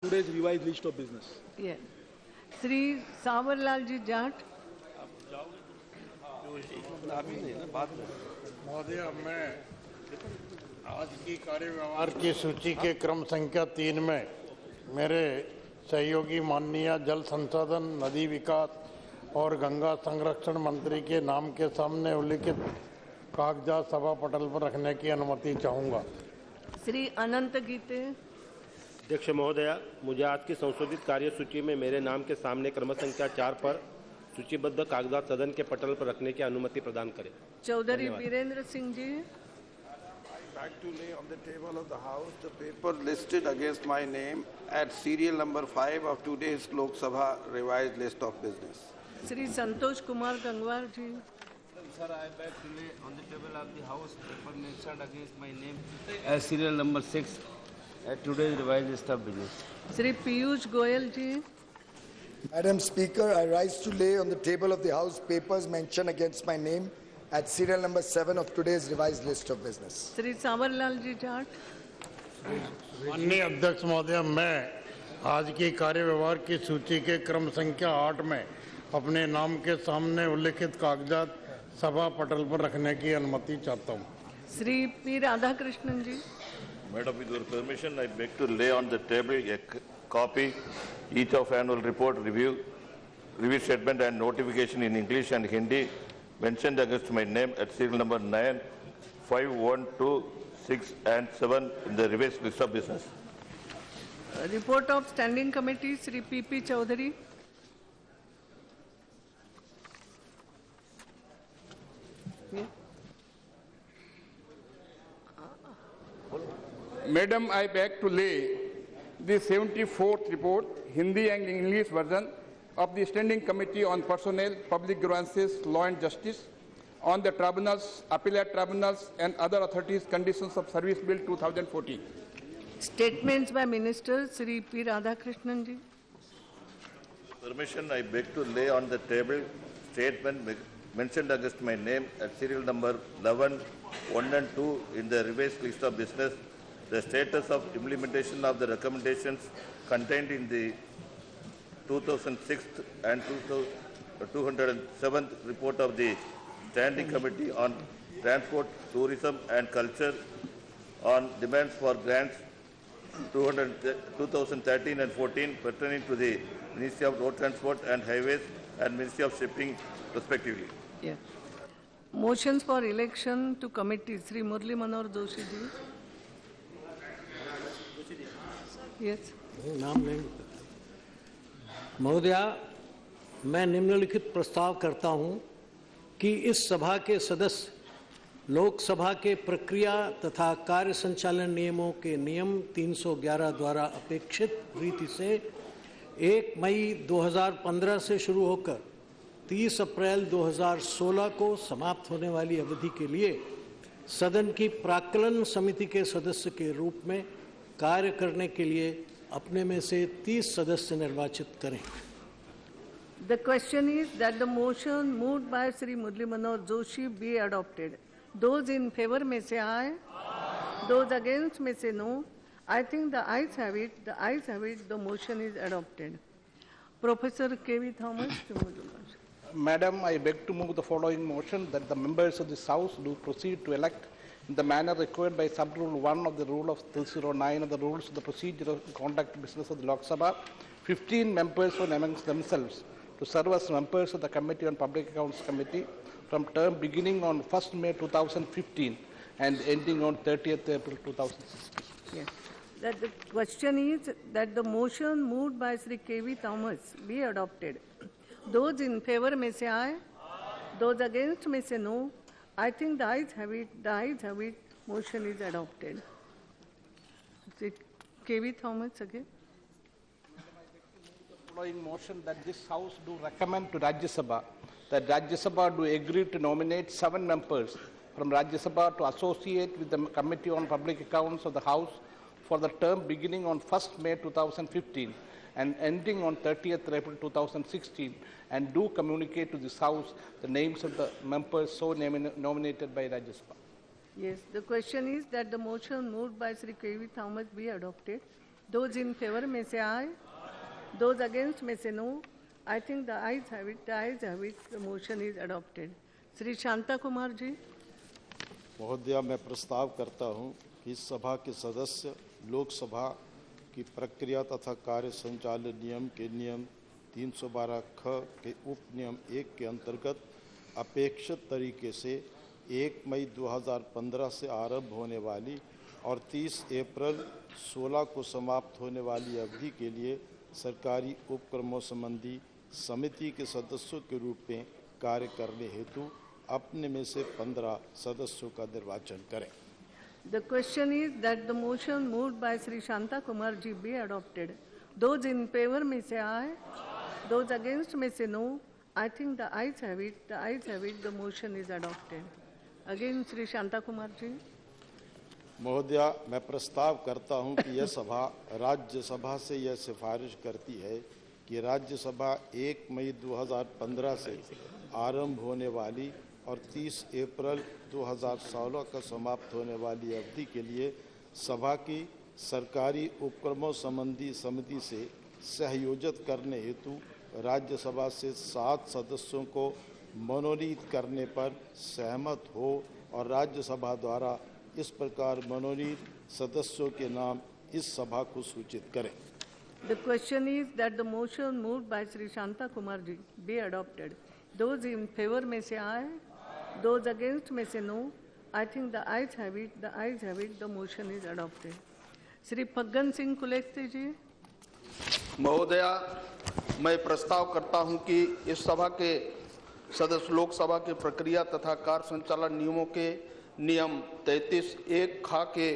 today's revised list of business. Yeah. Sri Sawarlal ji Jat. महोदय, मैं आज की कार्य व्यवहार की सूची के क्रम संख्या 3 में मेरे सहयोगी माननीय जल संसाधन, नदी विकास और गंगा संरक्षण मंत्री के नाम के सामने उल्लिखित कागजात सभा पटल पर रखने की अनुमति चाहूँगा। श्री अनंत गीते। अध्यक्ष महोदया, मुझे आज की संशोधित कार्य सूची में मेरे नाम के सामने क्रम संख्या 4 पर सूचीबद्ध कागजात सदन के पटल पर रखने की अनुमति प्रदान करें। Chaudhary Virendra Singh ji. Back to lay on the table of the House the paper listed against my name at serial number 5 of today's Lok Sabha revised list of business. Shri Santosh Kumar Gangwar ji. Sir, I beg to lay on the table of the House paper mentioned against my name as serial number 6 at today's revised list of business. Shri Piyush Goyal ji. Madam Speaker, I rise to lay on the table of the House papers mentioned against my name at serial number 7 of today's revised list of business. Shri Sawarlal जी जाट। माननीय अध्यक्ष महोदय, मैं आज की कार्य व्यवहार की सूची के क्रम संख्या 8 में अपने नाम के सामने उल्लिखित कागजात सभा पटल पर रखने की अनुमति चाहता हूँ। Shri P Radhakrishnan ji. Madam, with your permission, I beg to lay on the table a copy each of annual report, review statement and notification in English and Hindi mentioned against my name at serial number 9, 5, 1, 2, 6 and 7 in the revised list of business. Report of Standing Committee, Sri P.P. Chaudhary. Madam, I beg to lay the 74th report, Hindi and English version of the Standing Committee on Personnel, Public Grievances, Law and Justice on the tribunals, appellate tribunals and other authorities' conditions of service bill 2014. Statements by Minister Sri P. Radhakrishnan ji. Permission, I beg to lay on the table statement mentioned against my name at serial number 11, 1 and 2 in the revised list of business, the status of implementation of the recommendations contained in the 2006 and 207th report of the Standing Committee on Transport, Tourism and Culture on demands for grants 2013 and 14 pertaining to the Ministry of Road Transport and Highways and Ministry of Shipping respectively. Yeah. Motions for election to committee, Sri Murli Manohar Joshi ji. Yes. नाम लेंगे। महोदया, मैं निम्नलिखित प्रस्ताव करता हूं कि इस सभा के सदस्य लोकसभा के प्रक्रिया तथा कार्य संचालन नियमों के नियम 311 द्वारा अपेक्षित रीति से 1 मई 2015 से शुरू होकर 30 अप्रैल 2016 को समाप्त होने वाली अवधि के लिए सदन की प्राक्कलन समिति के सदस्य के रूप में कार्य करने के लिए अपने में से 30 सदस्य निर्वाचित करें। The question is that the motion moved by Sri Murli Manohar Joshi be adopted. Those in favor may say aye. Those against may say no. I think the ayes have it. The ayes have it. The motion is adopted. Professor K.V. Thomas. Madam, I beg to move the following motion that the members of this House do proceed to elect in the manner required by Sub-Rule 1 of the Rule of 309 of the Rules of the Procedure of Conduct Business of the Lok Sabha, 15 members from amongst themselves to serve as members of the Committee on Public Accounts Committee from term beginning on 1st May 2015 and ending on 30th April 2016. Yes. That the question is that the motion moved by Sri K.V. Thomas be adopted. Those in favor may say aye. Those against may say no. I think the ayes have it. The ayes have it. Motion is adopted. K.V. Thomas again. Following motion that this House do recommend to Rajya Sabha that Rajya Sabha do agree to nominate 7 members from Rajya Sabha to associate with the Committee on Public Accounts of the House for the term beginning on 1st May 2015 and ending on 30th April 2016 and do communicate to this House the names of the members so nominated by Rajya Sabha. Yes, the question is that the motion moved by Sri K.V. Thomas be adopted. Those in favor may say aye. Those against may say no. I think the ayes have it. The ayes have it. The motion is adopted. Shri Shanta Kumar ji. महोदया, मैं प्रस्ताव करता हूं कि इस सभा के सदस्य लोकसभा की प्रक्रिया तथा कार्य संचालन नियम के नियम 312 ख के उप नियम 1 के अंतर्गत अपेक्षित तरीके से 1 मई 2015 से आरंभ होने वाली और 30 अप्रैल 16 को समाप्त होने वाली अवधि के लिए सरकारी उपक्रमों संबंधी समिति के सदस्यों के रूप में कार्य करने हेतु अपने में से 15 सदस्यों का निर्वाचन करें। The question is that the motion moved by Shri Shanta Kumar ji be adopted. Those in favor may say aye. Those against may say no. I think the ayes have it. The ayes have it. The motion is adopted. Again, Shri Shanta Kumar ji. महोदया, मैं प्रस्ताव करता हूं कि यह सभा राज्यसभा से यह सिफारिश करती है कि राज्यसभा 1 मई 2015 से आरंभ होने वाली और 30 अप्रैल 2016 का समाप्त होने वाली अवधि के लिए सभा की सरकारी उपक्रमों संबंधी समिति से सहयोजित करने हेतु राज्यसभा से 7 सदस्यों को मनोनीत करने पर सहमत हो और राज्यसभा द्वारा इस प्रकार मनोनीत सदस्यों के नाम इस सभा को सूचित करें। The question is that the motion moved by Shri Shanta Kumar ji be adopted. Those in favor may say aye. Those against may say no. I think the ayes have it. The ayes have it. The motion is adopted. Shri Phaggan Singh Kuleste ji. महोदया, मैं प्रस्ताव करता हूं कि इस सभा के सदस्य लोकसभा के प्रक्रिया तथा कार्य संचालन नियमों के नियम 33(1) खा के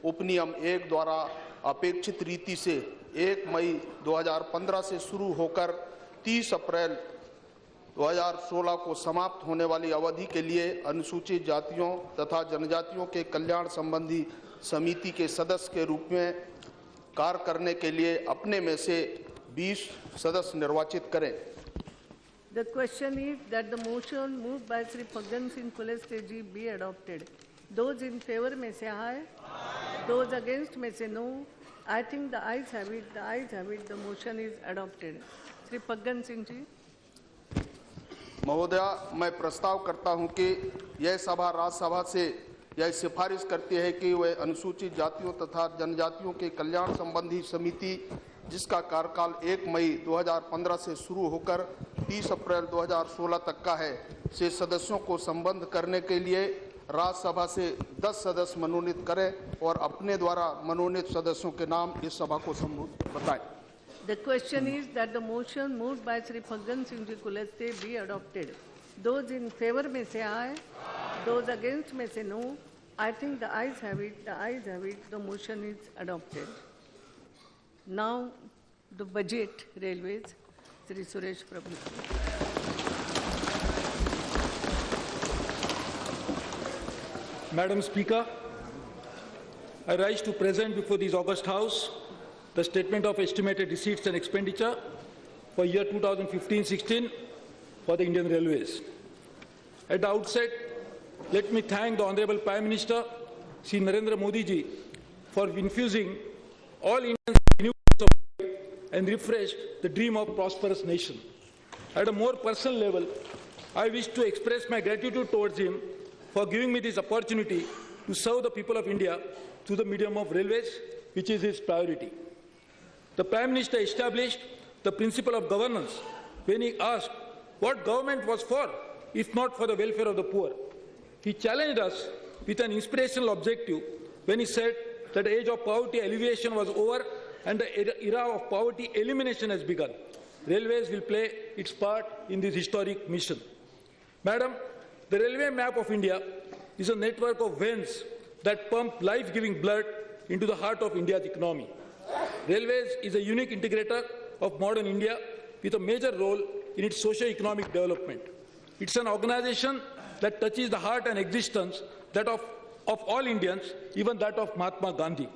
उपनियम 1 द्वारा अपेक्षित रीति से 1 मई 2015 से शुरू होकर 30 अप्रैल 2016 को समाप्त होने वाली अवधि के लिए अनुसूचित जातियों तथा जनजातियों के कल्याण संबंधी समिति के सदस्य के रूप में कार्य करने के लिए अपने में से 20 सदस्य निर्वाचित करें। The question is that the motion moved by Shri Phaggan Singh Kuleste ji be adopted. Those in favor may say aye. Those against may say no. I think the ayes have it. The ayes have it. The motion is adopted. Shri Phaggan Singh ji. महोदया, मैं प्रस्ताव करता हूं कि यह सभा राज्यसभा से यह सिफारिश करती है कि वह अनुसूचित जातियों तथा जनजातियों के कल्याण संबंधी समिति जिसका कार्यकाल 1 मई 2015 से शुरू होकर 30 अप्रैल 2016 तक का है से सदस्यों को संबद्ध करने के लिए राज्यसभा से 10 सदस्य मनोनीत करें और अपने द्वारा मनोनीत सदस्यों के नाम इस सभा को बताएं। The question is that the motion moved by Shri Phaggan Singh ji Kuleste be adopted. Those in favor may say aye. Those against may say no. I think the ayes have it. The ayes have it. The motion is adopted. Now, the budget railways, Shri Suresh Prabhu. Madam Speaker, I rise to present before this august House the statement of estimated receipts and expenditure for year 2015-16 for the Indian Railways. At the outset, let me thank the Honorable Prime Minister, Shri Narendra Modi ji, for infusing all Indians with new and refreshed the dream of prosperous nation. At a more personal level, I wish to express my gratitude towards him for giving me this opportunity to serve the people of India through the medium of railways, which is his priority. The Prime Minister established the principle of governance when he asked what government was for, if not for the welfare of the poor. He challenged us with an inspirational objective when he said that the age of poverty alleviation was over and the era of poverty elimination has begun. Railways will play its part in this historic mission. Madam, the railway map of India is a network of veins that pump life-giving blood into the heart of India's economy. Railways is a unique integrator of modern India with a major role in its socio-economic development. It's an organization that touches the heart and existence that of all Indians, even that of Mahatma Gandhi.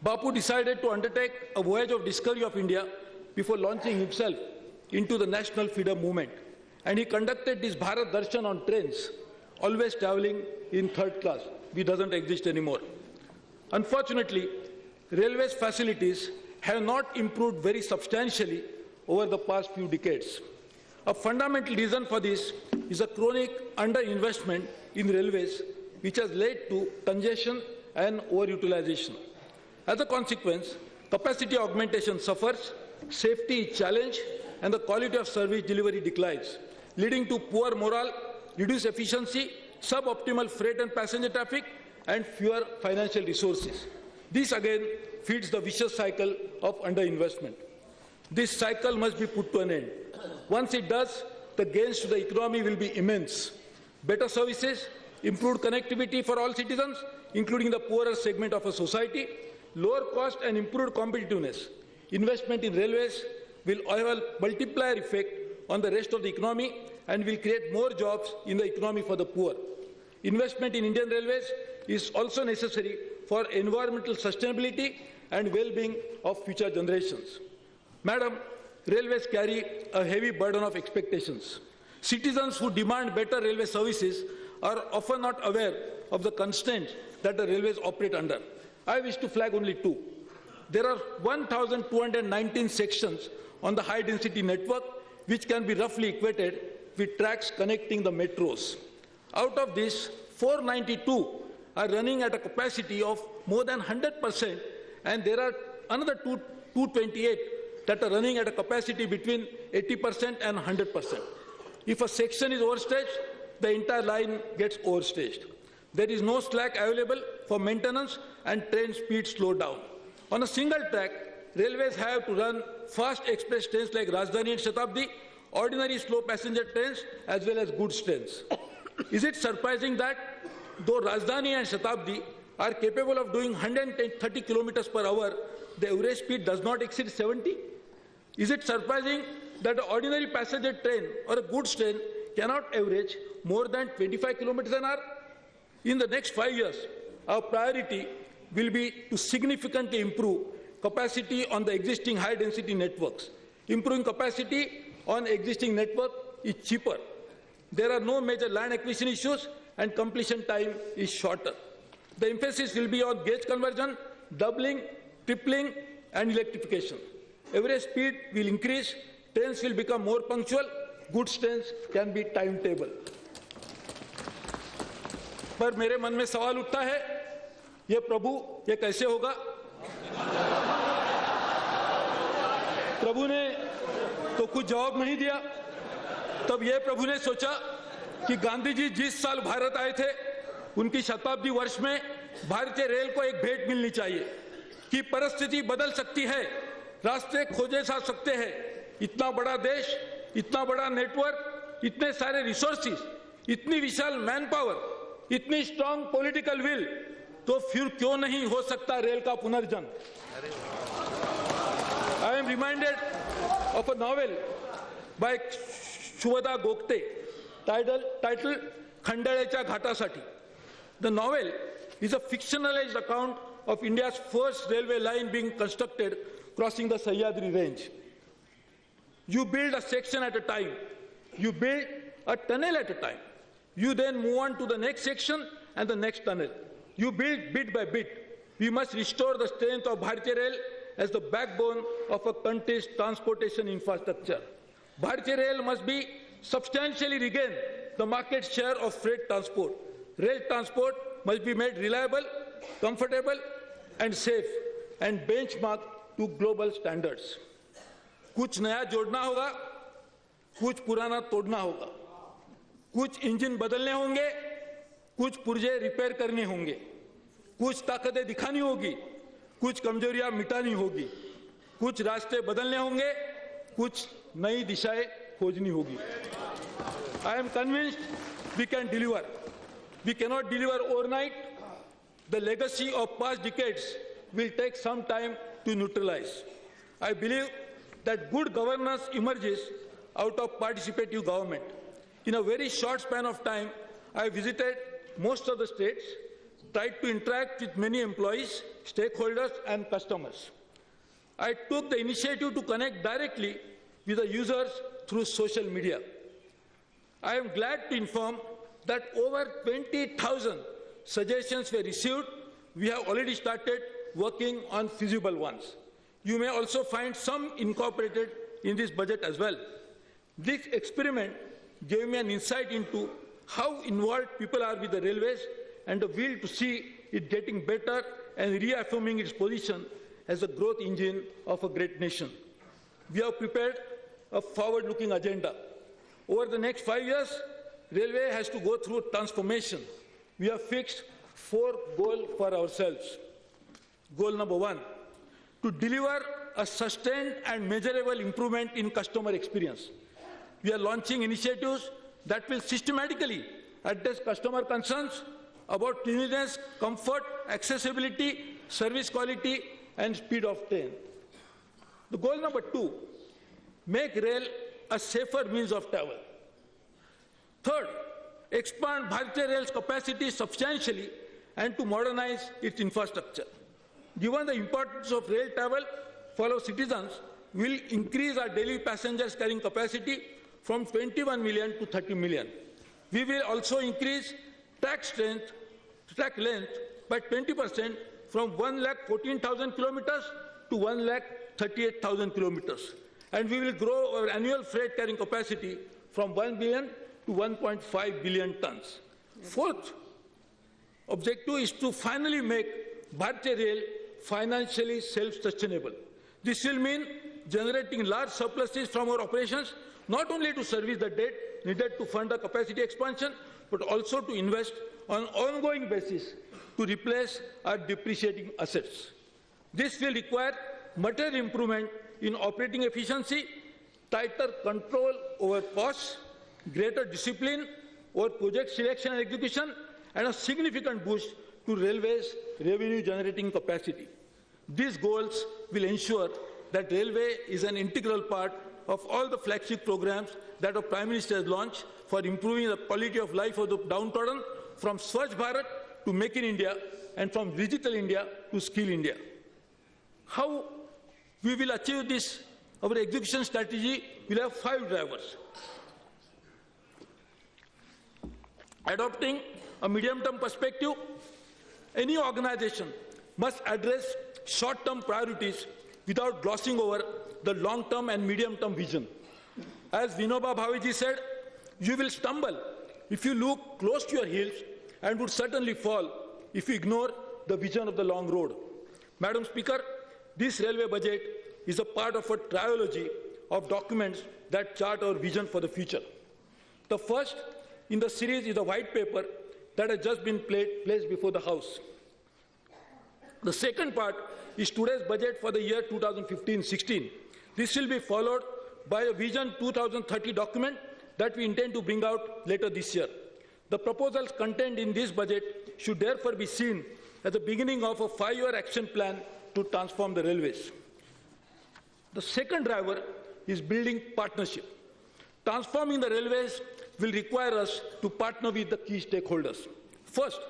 Bapu decided to undertake a voyage of discovery of India before launching himself into the national freedom movement. And he conducted this Bharat Darshan on trains, always traveling in third class, which doesn't exist anymore. Unfortunately, railways facilities have not improved very substantially over the past few decades. A fundamental reason for this is a chronic underinvestment in railways, which has led to congestion and overutilization. As a consequence, capacity augmentation suffers, safety is challenged, and the quality of service delivery declines, leading to poor morale, reduced efficiency, suboptimal freight and passenger traffic, and fewer financial resources. This again feeds the vicious cycle of underinvestment. This cycle must be put to an end. Once it does, the gains to the economy will be immense. Better services, improved connectivity for all citizens, including the poorer segment of a society, lower cost and improved competitiveness. Investment in railways will have a multiplier effect on the rest of the economy and will create more jobs in the economy for the poor. Investment in Indian Railways is also necessary for environmental sustainability and well-being of future generations. Madam, railways carry a heavy burden of expectations. Citizens who demand better railway services are often not aware of the constraints that the railways operate under. I wish to flag only two. There are 1,219 sections on the high-density network, which can be roughly equated with tracks connecting the metros. Out of this, 492 are running at a capacity of more than 100%, and there are another 228 that are running at a capacity between 80% and 100%. If a section is overstretched, the entire line gets overstretched. There is no slack available for maintenance and train speed slow down. On a single track, railways have to run fast express trains like Rajdhani and Shatabdi, ordinary slow passenger trains, as well as goods trains. Is it surprising that though Rajdhani and Shatabdi are capable of doing 130 kilometers per hour, the average speed does not exceed 70? Is it surprising that an ordinary passenger train or a goods train cannot average more than 25 kilometers an hour? In the next 5 years, our priority will be to significantly improve capacity on the existing high-density networks. Improving capacity on existing network is cheaper. There are no major land acquisition issues and completion time is shorter. The emphasis will be on gauge conversion, doubling, tripling, and electrification. Average speed will increase, trains will become more punctual, goods trains can be timetable. पर मेरे मन में सवाल उठता है, ये प्रभु ये कैसे होगा? प्रभु ने तो कुछ जवाब नहीं दिया। तब ये प्रभु ने सोचा कि गांधी जी जिस साल भारत आए थे, उनकी शताब्दी वर्ष में भारतीय रेल को एक भेंट मिलनी चाहिए कि परिस्थिति बदल सकती है, रास्ते खोजे जा सकते हैं। इतना बड़ा देश, इतना बड़ा नेटवर्क, इतने सारे रिसोर्सेज, इतनी विशाल मैन पावर, इतनी स्ट्रांग पॉलिटिकल विल, तो फिर क्यों नहीं हो सकता रेल का पुनर्जन्म? I am reminded of a novel by Shubhada Gokte titled Khandalecha Ghatasati. The novel is a fictionalized account of India's first railway line being constructed crossing the Sahyadri range. You build a section at a time. You build a tunnel at a time. You then move on to the next section and the next tunnel. You build bit by bit. We must restore the strength of Bharatiya Rail as the backbone of a country's transportation infrastructure. Bharatiya Rail must be substantially regain the market share of freight transport. Rail transport must be made reliable, comfortable, and safe, and benchmarked to global standards. कुछ नया जोड़ना होगा, कुछ पुराना तोड़ना होगा, कुछ engine बदलने होंगे, कुछ पुर्जे रिपेयर करने होंगे, कुछ ताकतें दिखानी होगी, कुछ कमजोरियां मिटानी होगी, कुछ रास्ते बदलने होंगे, कुछ नई दिशाएं खोजनी होगी. I am convinced we can deliver. We cannot deliver overnight. The legacy of past decades will take some time to neutralize. I believe that good governance emerges out of participative government. In a very short span of time, I visited most of the states, tried to interact with many employees, stakeholders, and customers. I took the initiative to connect directly with the users through social media. I am glad to inform that over 20,000 suggestions were received. We have already started working on feasible ones. You may also find some incorporated in this budget as well. This experiment gave me an insight into how involved people are with the railways and the will to see it getting better and reaffirming its position as a growth engine of a great nation. We have prepared a forward-looking agenda. Over the next 5 years, railway has to go through transformation. We have fixed 4 goals for ourselves. Goal number 1, to deliver a sustained and measurable improvement in customer experience. We are launching initiatives that will systematically address customer concerns about cleanliness, comfort, accessibility, service quality, and speed of train. The goal number 2, make rail a safer means of travel. Third, expand Bharatiya Rail's capacity substantially and to modernize its infrastructure. Given the importance of rail travel for our citizens, we will increase our daily passengers carrying capacity from 21 million to 30 million. We will also increase track length by 20% from 1,14,000 kilometers to 1,38,000 kilometers. And we will grow our annual freight carrying capacity from 1 billion to 1.5 billion tons. Fourth objective is to finally make Bharatiya Rail financially self-sustainable. This will mean generating large surpluses from our operations, not only to service the debt needed to fund the capacity expansion, but also to invest on an ongoing basis to replace our depreciating assets. This will require material improvement in operating efficiency, tighter control over costs, greater discipline over project selection and execution, and a significant boost to railways' revenue-generating capacity. These goals will ensure that railway is an integral part of all the flagship programs that our Prime Minister has launched for improving the quality of life of the downtrodden, from Swachh Bharat to Make in India, and from Digital India to Skill India. How we will achieve this? Our execution strategy will have 5 drivers. Adopting a medium-term perspective, any organization must address short-term priorities without glossing over the long-term and medium-term vision. As Vinoba Bhaveji said, you will stumble if you look close to your heels and would certainly fall if you ignore the vision of the long road. Madam Speaker, this railway budget is a part of a trilogy of documents that chart our vision for the future. The first in the series is a white paper that has just been placed before the House. The second part is today's budget for the year 2015-16. This will be followed by a Vision 2030 document that we intend to bring out later this year. The proposals contained in this budget should therefore be seen as the beginning of a 5-year action plan to transform the railways. The second driver is building partnership. Transforming the railways will require us to partner with the key stakeholders. First,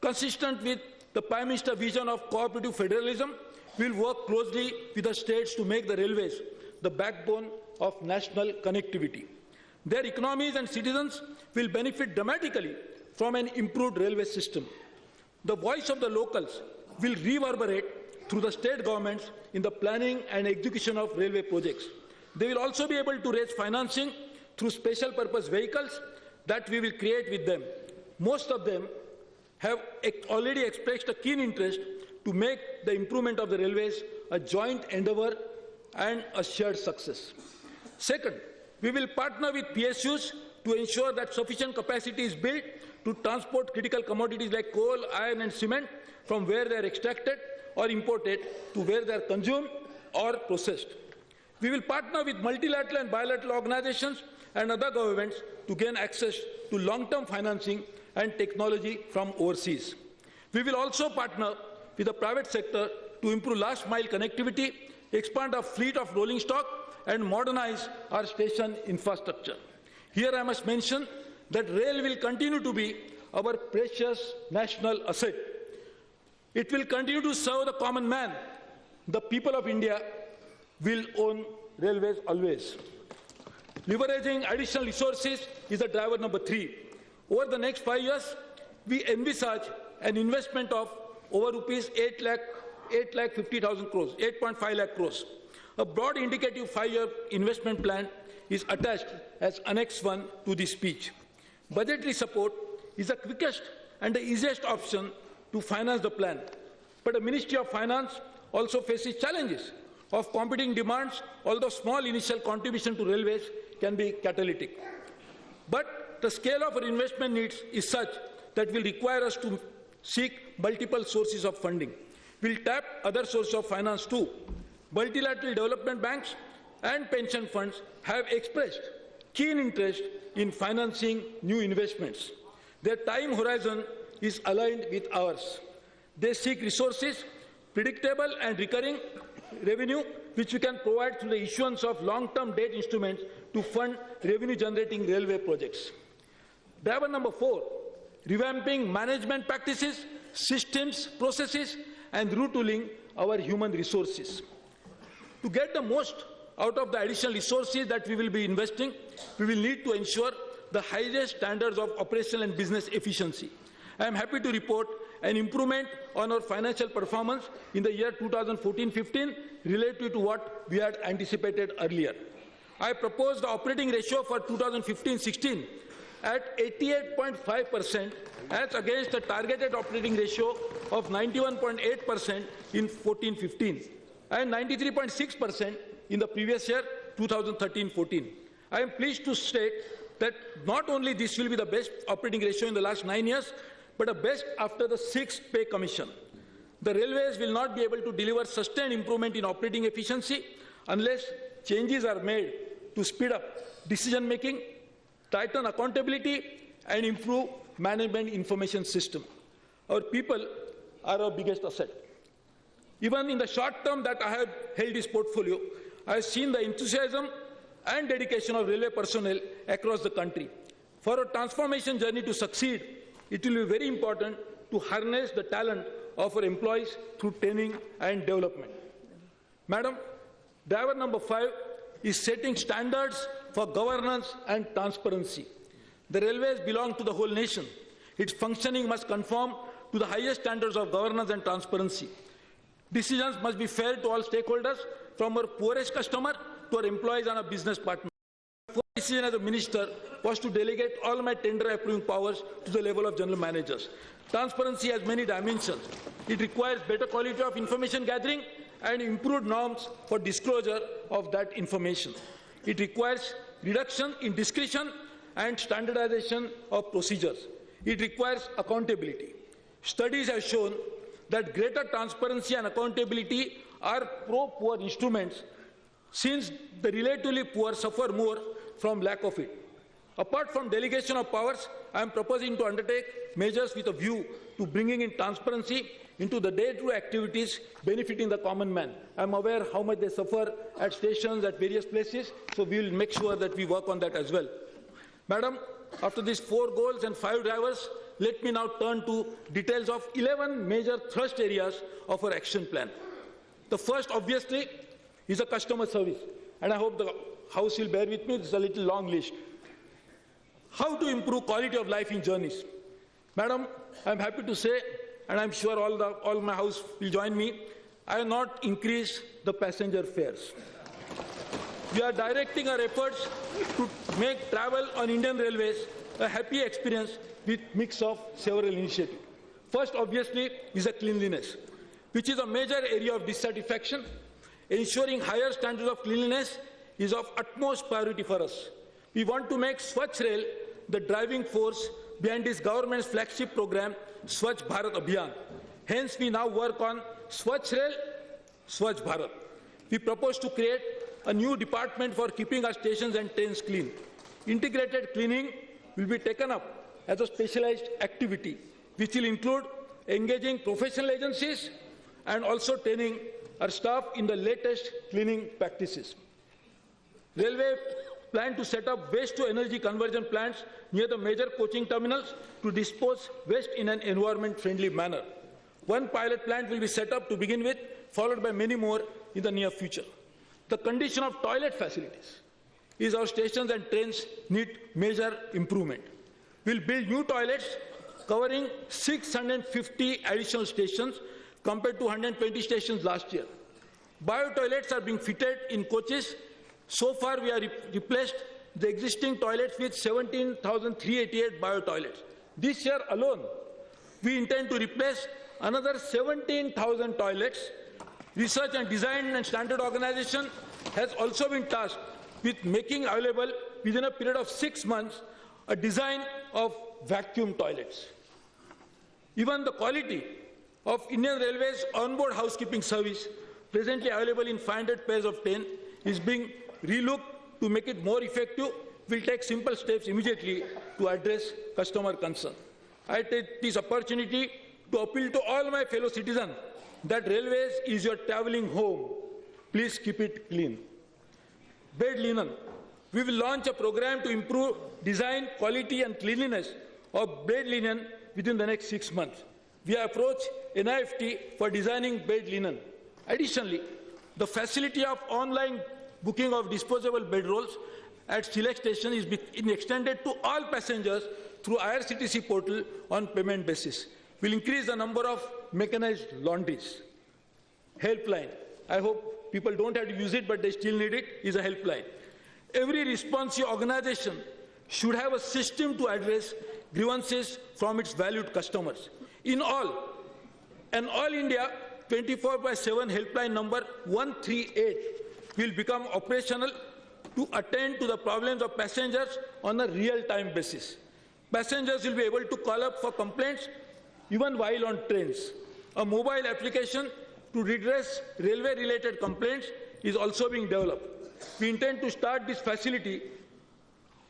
consistent with the Prime Minister's vision of cooperative federalism, we will work closely with the states to make the railways the backbone of national connectivity. Their economies and citizens will benefit dramatically from an improved railway system. The voice of the locals will reverberate through the state governments in the planning and execution of railway projects. They will also be able to raise financing through special purpose vehicles that we will create with them. Most of them have already expressed a keen interest to make the improvement of the railways a joint endeavor and a shared success. Second, we will partner with PSUs to ensure that sufficient capacity is built to transport critical commodities like coal, iron and cement from where they are extracted or imported to where they are consumed or processed. We will partner with multilateral and bilateral organizations and other governments to gain access to long-term financing and technology from overseas. We will also partner with the private sector to improve last-mile connectivity, expand our fleet of rolling stock, and modernize our station infrastructure. Here I must mention that rail will continue to be our precious national asset. It will continue to serve the common man. The people of India will own railways always. Leveraging additional resources is the driver number 3. Over the next 5 years, we envisage an investment of over rupees 8 lakh 8,50,000 crores, 8.5 lakh crores. A broad indicative 5-year investment plan is attached as Annex 1 to this speech. Budgetary support is the quickest and the easiest option to finance the plan. But the Ministry of Finance also faces challenges of competing demands, although small initial contribution to railways can be catalytic. But the scale of our investment needs is such that will require us to seek multiple sources of funding. We'll tap other sources of finance too. Multilateral development banks and pension funds have expressed keen interest in financing new investments. Their time horizon is aligned with ours. They seek resources, predictable and recurring revenue, which we can provide through the issuance of long-term debt instruments to fund revenue-generating railway projects. Driver number 4, revamping management practices, systems, processes, and retooling our human resources. To get the most out of the additional resources that we will be investing, we will need to ensure the highest standards of operational and business efficiency. I am happy to report an improvement on our financial performance in the year 2014-15 relative to what we had anticipated earlier. I propose the operating ratio for 2015-16 at 88.5% as against the targeted operating ratio of 91.8% in 14-15 and 93.6% in the previous year, 2013-14. I am pleased to state that not only this will be the best operating ratio in the last 9 years, but the best after the 6th pay commission. The railways will not be able to deliver sustained improvement in operating efficiency unless changes are made to speed up decision-making, tighten accountability, and improve management information system. Our people are our biggest asset. Even in the short term that I have held this portfolio, I have seen the enthusiasm and dedication of railway personnel across the country. For our transformation journey to succeed, it will be very important to harness the talent of our employees through training and development. Madam, driver number 5 is setting standards for governance and transparency. The railways belong to the whole nation. Its functioning must conform to the highest standards of governance and transparency. Decisions must be fair to all stakeholders, from our poorest customer to our employees and our business partners. My first decision as a minister was to delegate all my tender approving powers to the level of general managers. Transparency has many dimensions. It requires better quality of information gathering and improved norms for disclosure of that information. It requires reduction in discretion and standardization of procedures. It requires accountability. Studies have shown that greater transparency and accountability are pro-poor instruments, since the relatively poor suffer more from lack of it. Apart from delegation of powers, I am proposing to undertake measures with a view to bringing in transparency into the day-to-day activities benefiting the common man. I am aware how much they suffer at stations, at various places, so we will make sure that we work on that as well. Madam, after these 4 goals and 5 drivers, let me now turn to details of 11 major thrust areas of our action plan. The first, obviously, is a customer service, and I hope the House will bear with me. This is a little long list. How to improve quality of life in journeys? Madam, I am happy to say, and I am sure all my House will join me, I have not increased the passenger fares. We are directing our efforts to make travel on Indian Railways a happy experience with mix of several initiatives. First, obviously, is a cleanliness, which is a major area of dissatisfaction. Ensuring higher standards of cleanliness is of utmost priority for us. We want to make Swachh Rail the driving force behind this government's flagship program, Swachh Bharat Abhiyan. Hence, we now work on Swachh Rail, Swachh Bharat. We propose to create a new department for keeping our stations and trains clean. Integrated cleaning will be taken up as a specialized activity, which will include engaging professional agencies and also training our staff in the latest cleaning practices. Railway plan to set up waste-to-energy conversion plants near the major coaching terminals to dispose waste in an environment-friendly manner. One pilot plant will be set up to begin with, followed by many more in the near future. The condition of toilet facilities is our stations and trains need major improvement. We'll build new toilets covering 650 additional stations compared to 120 stations last year. Bio toilets are being fitted in coaches. So far, we have replaced the existing toilets with 17,388 bio toilets. This year alone, we intend to replace another 17,000 toilets. Research and Design and Standard Organization has also been tasked with making available within a period of 6 months a design of vacuum toilets. Even the quality of Indian Railways onboard housekeeping service, presently available in 500 pairs of 10, is being relooked to make it more effective. We'll take simple steps immediately to address customer concern. I take this opportunity to appeal to all my fellow citizens that Railways is your traveling home. Please keep it clean. Bed linen. We will launch a program to improve design, quality and cleanliness of bed linen within the next 6 months. We have approached NIFT for designing bed linen. Additionally, the facility of online booking of disposable bedrolls at select stations is being extended to all passengers through IRCTC portal on payment basis. We'll increase the number of mechanized laundries. Helpline. I hope people don't have to use it, but they still need it, is a helpline. Every responsive organization should have a system to address grievances from its valued customers. In all, an All India 24/7 helpline number 138 will become operational to attend to the problems of passengers on a real-time basis. Passengers will be able to call up for complaints even while on trains. A mobile application to redress railway-related complaints is also being developed. We intend to start this facility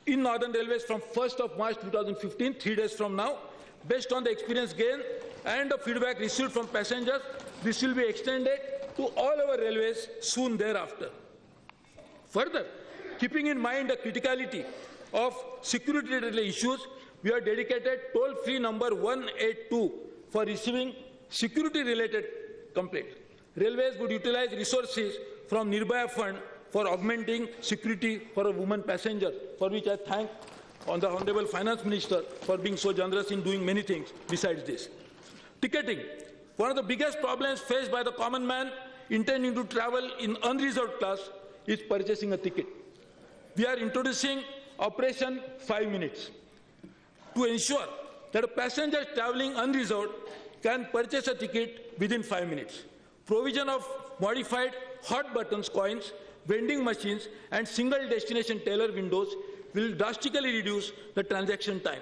in Northern Railways from 1st of March 2015, 3 days from now. Based on the experience gained and the feedback received from passengers, this will be extended to all our railways soon thereafter. Further, keeping in mind the criticality of security-related issues, we have dedicated toll-free number 182 for receiving security-related complaints. Railways would utilize resources from Nirbhaya Fund for augmenting security for a woman passenger, for which I thank the Honorable Finance Minister for being so generous in doing many things besides this. Ticketing. One of the biggest problems faced by the common man intending to travel in unreserved class is purchasing a ticket. We are introducing Operation 5 Minutes to ensure that a passenger traveling unreserved can purchase a ticket within 5 minutes. Provision of modified hot buttons coins, vending machines and single destination teller windows will drastically reduce the transaction time.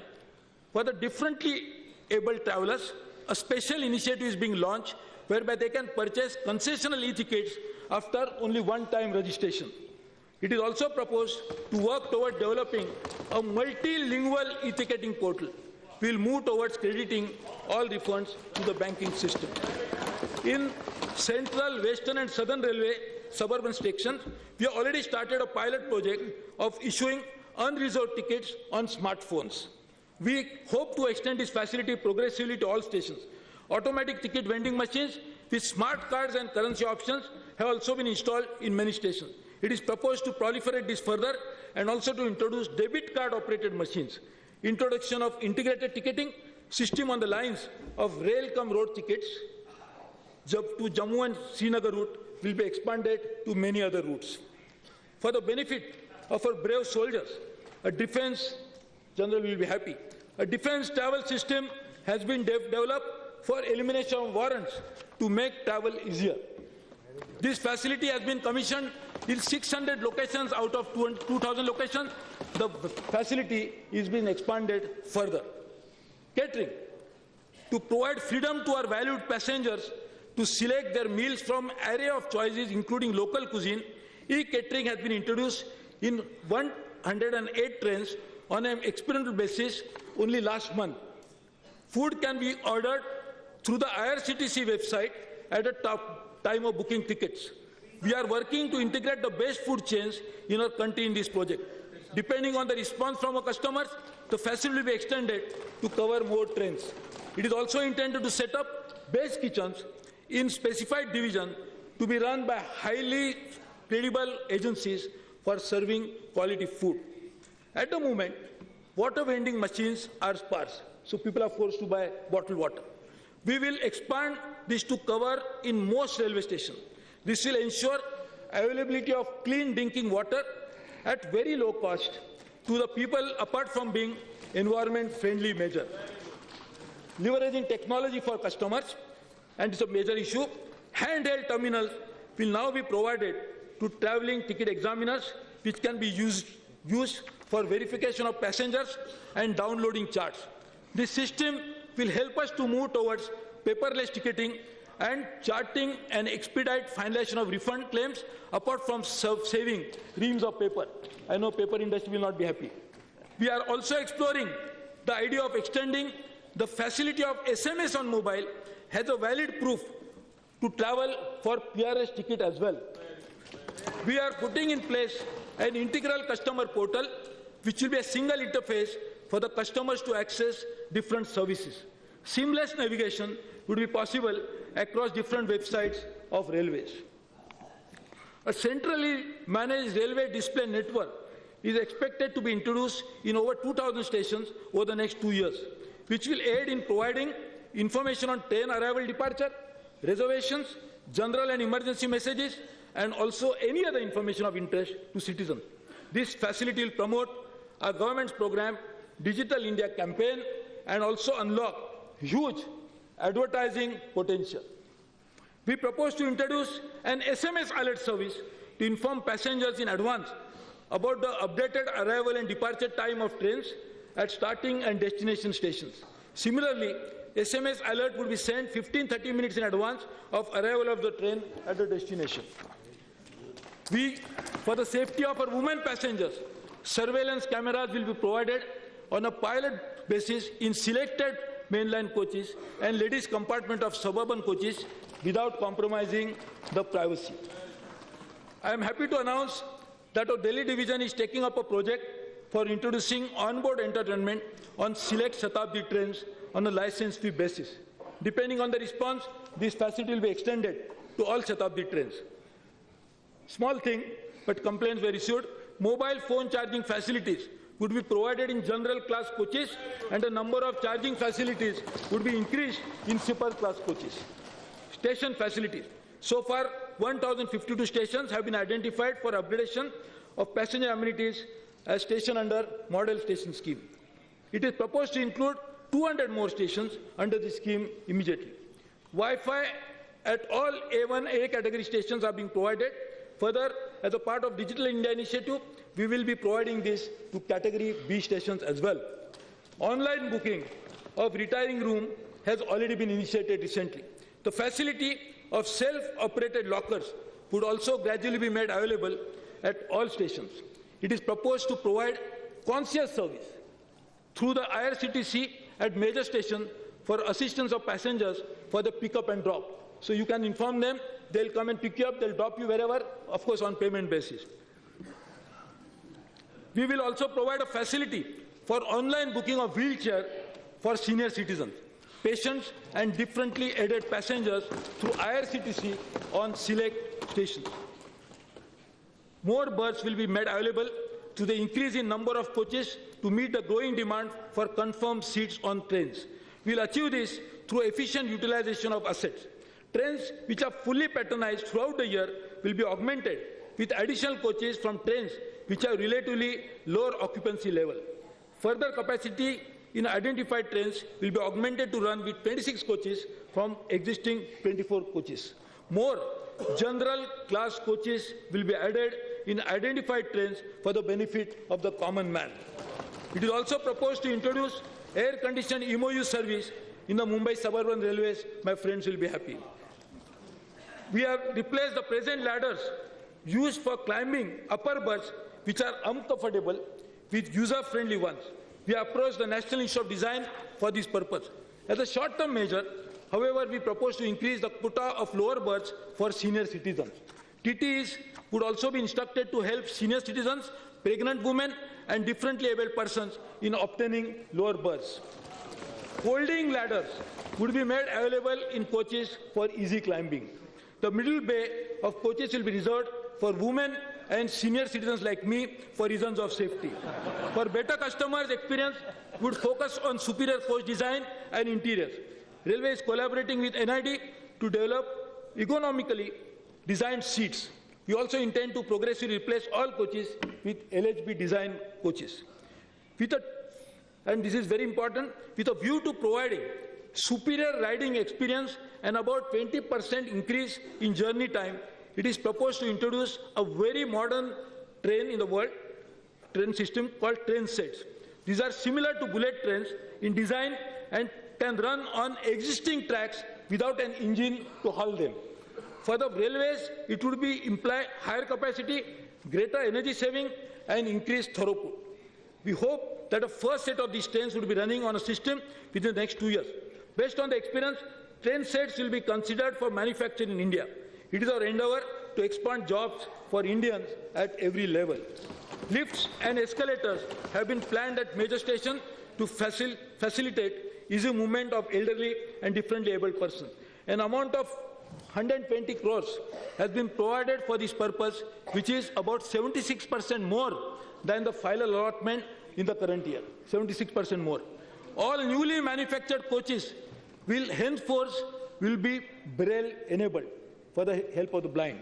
For the differently able travelers, a special initiative is being launched whereby they can purchase concessional e-tickets after only one-time registration. It is also proposed to work toward developing a multilingual e-ticketing portal. We will move towards crediting all refunds to the banking system. In Central, Western and Southern Railway suburban stations, we have already started a pilot project of issuing unreserved tickets on smartphones. We hope to extend this facility progressively to all stations. Automatic ticket vending machines with smart cards and currency options have also been installed in many stations. It is proposed to proliferate this further and also to introduce debit card operated machines. Introduction of integrated ticketing system on the lines of rail-cum-road tickets to Jammu and Srinagar route will be expanded to many other routes. For the benefit of our brave soldiers, a defense general will be happy. A defense travel system has been developed for elimination of warrants to make travel easier. This facility has been commissioned in 600 locations out of 2,000 locations. The facility is being expanded further. Catering. To provide freedom to our valued passengers to select their meals from an array of choices, including local cuisine, e-catering has been introduced in 108 trains on an experimental basis only last month. Food can be ordered through the IRCTC website at the time of booking tickets. We are working to integrate the best food chains in our country in this project. Depending on the response from our customers, the facility will be extended to cover more trains. It is also intended to set up base kitchens in specified divisions to be run by highly credible agencies for serving quality food. At the moment, water vending machines are sparse, so people are forced to buy bottled water. We will expand this to cover in most railway stations. This will ensure availability of clean drinking water at very low cost to the people, apart from being environment-friendly measure. Leveraging technology for customers, and it's a major issue, handheld terminals will now be provided to travelling ticket examiners, which can be used for verification of passengers and downloading charts. This system will help us to move towards paperless ticketing and charting and expedite finalization of refund claims, apart from saving reams of paper. I know paper industry will not be happy. We are also exploring the idea of extending the facility of SMS on mobile as a valid proof to travel for PRS ticket as well. We are putting in place an integral customer portal, which will be a single interface for the customers to access different services. Seamless navigation would be possible across different websites of railways. A centrally managed railway display network is expected to be introduced in over 2,000 stations over the next 2 years, which will aid in providing information on train arrival departure, reservations, general and emergency messages, and also any other information of interest to citizens. This facility will promote our government's program, Digital India campaign, and also unlock huge advertising potential. We propose to introduce an SMS alert service to inform passengers in advance about the updated arrival and departure time of trains at starting and destination stations. Similarly, SMS alert would be sent 15-30 minutes in advance of arrival of the train at the destination. For the safety of our women passengers, surveillance cameras will be provided on a pilot basis in selected mainline coaches and ladies' compartment of suburban coaches without compromising the privacy. I am happy to announce that our Delhi division is taking up a project for introducing onboard entertainment on select Shatabdi trains on a license fee basis. Depending on the response, this facility will be extended to all Shatabdi trains. Small thing, but complaints were issued. Mobile phone charging facilities would be provided in general class coaches, and the number of charging facilities would be increased in super class coaches. Station facilities. So far, 1,052 stations have been identified for upgradation of passenger amenities as station under model station scheme. It is proposed to include 200 more stations under the scheme immediately. Wi-Fi at all A1A category stations are being provided. Further, as a part of Digital India initiative, we will be providing this to category B stations as well. Online booking of retiring room has already been initiated recently. The facility of self-operated lockers would also gradually be made available at all stations. It is proposed to provide concierge service through the IRCTC at major stations for assistance of passengers for the pick-up and drop. So you can inform them, they'll come and pick you up, they'll drop you wherever, of course on payment basis. We will also provide a facility for online booking of wheelchair for senior citizens, patients and differently aided passengers through IRCTC on select stations. More berths will be made available to the increase in number of coaches to meet the growing demand for confirmed seats on trains. We will achieve this through efficient utilization of assets. Trains which are fully patronized throughout the year will be augmented with additional coaches from trains which have relatively lower occupancy level. Further capacity in identified trains will be augmented to run with 26 coaches from existing 24 coaches. More general class coaches will be added in identified trains for the benefit of the common man. It is also proposed to introduce air-conditioned MOU service in the Mumbai suburban railways. My friends will be happy. We have replaced the present ladders used for climbing upper berths, which are uncomfortable, with user-friendly ones. We approached the National Institute of Design for this purpose. As a short-term measure, however, we propose to increase the quota of lower berths for senior citizens. TTEs would also be instructed to help senior citizens, pregnant women, and differently abled persons in obtaining lower berths. Folding ladders would be made available in coaches for easy climbing. The middle bay of coaches will be reserved for women and senior citizens like me for reasons of safety. For better customers' experience, would focus on superior coach design and interiors. Railway is collaborating with NID to develop economically designed seats. We also intend to progressively replace all coaches with LHB design coaches. And this is very important, with a view to providing superior riding experience and about 20% increase in journey time, it is proposed to introduce a very modern train in the world, train system called train sets. These are similar to bullet trains in design and can run on existing tracks without an engine to haul them. For the railways, it would imply higher capacity, greater energy saving, and increased throughput. We hope that the first set of these trains would be running on a system within the next 2 years. Based on the experience, train sets will be considered for manufacture in India. It is our endeavor to expand jobs for Indians at every level. Lifts and escalators have been planned at major stations to facilitate easy movement of elderly and differently abled persons. An amount of 120 crores has been provided for this purpose, which is about 76% more than the final allotment in the current year, 76% more. All newly manufactured coaches will henceforth be Braille enabled for the help of the blind.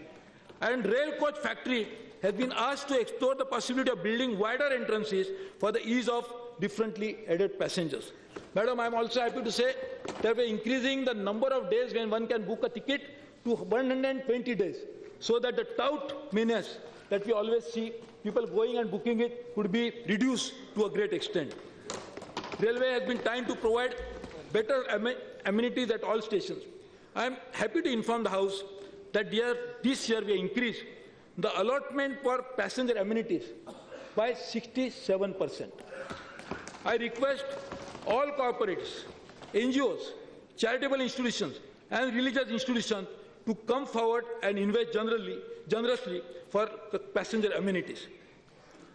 And Rail Coach Factory has been asked to explore the possibility of building wider entrances for the ease of differently aided passengers. Madam, I am also happy to say that we are increasing the number of days when one can book a ticket to 120 days, so that the tout menace that we always see, people going and booking it, could be reduced to a great extent. Railway has been trying to provide better amenities at all stations. I am happy to inform the House that this year we increased the allotment for passenger amenities by 67%. I request all corporates, NGOs, charitable institutions, and religious institutions to come forward and invest generously for the passenger amenities.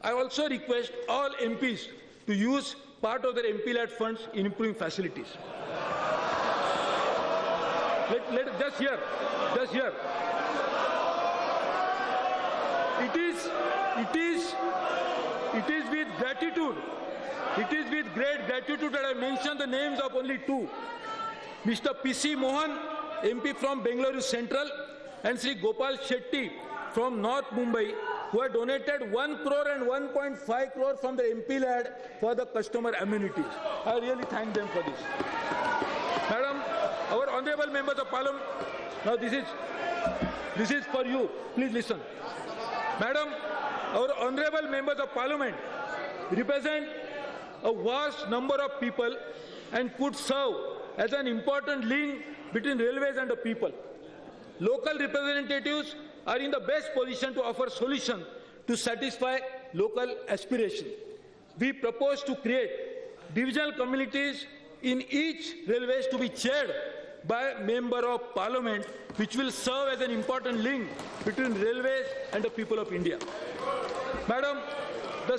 I also request all MPs to use part of their MP-led funds in improving facilities. Just here. It is with gratitude. It is with great gratitude that I mention the names of only two. Mr. P.C. Mohan, MP from Bengaluru Central, and Sri Gopal Shetty from North Mumbai, who have donated 1 crore and 1.5 crore from the MP lad for the customer amenities. I really thank them for this. Madam, our honorable members of Parliament, now this is for you. Please listen. Madam, our honorable members of Parliament represent a vast number of people and could serve as an important link between railways and the people. Local representatives are in the best position to offer solutions to satisfy local aspirations. We propose to create divisional committees in each railways to be chaired by a member of Parliament, which will serve as an important link between railways and the people of India. Madam, the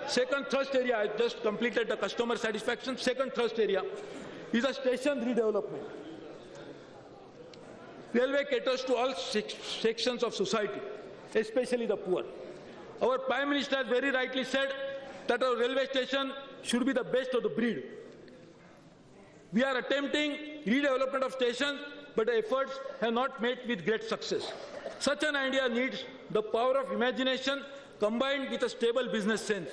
second thrust area, I just completed the customer satisfaction. Second thrust area is a station redevelopment. Railway caters to all sections of society, especially the poor. Our Prime Minister has very rightly said that our railway station should be the best of the breed. We are attempting redevelopment of stations, but the efforts have not met with great success. Such an idea needs the power of imagination combined with a stable business sense.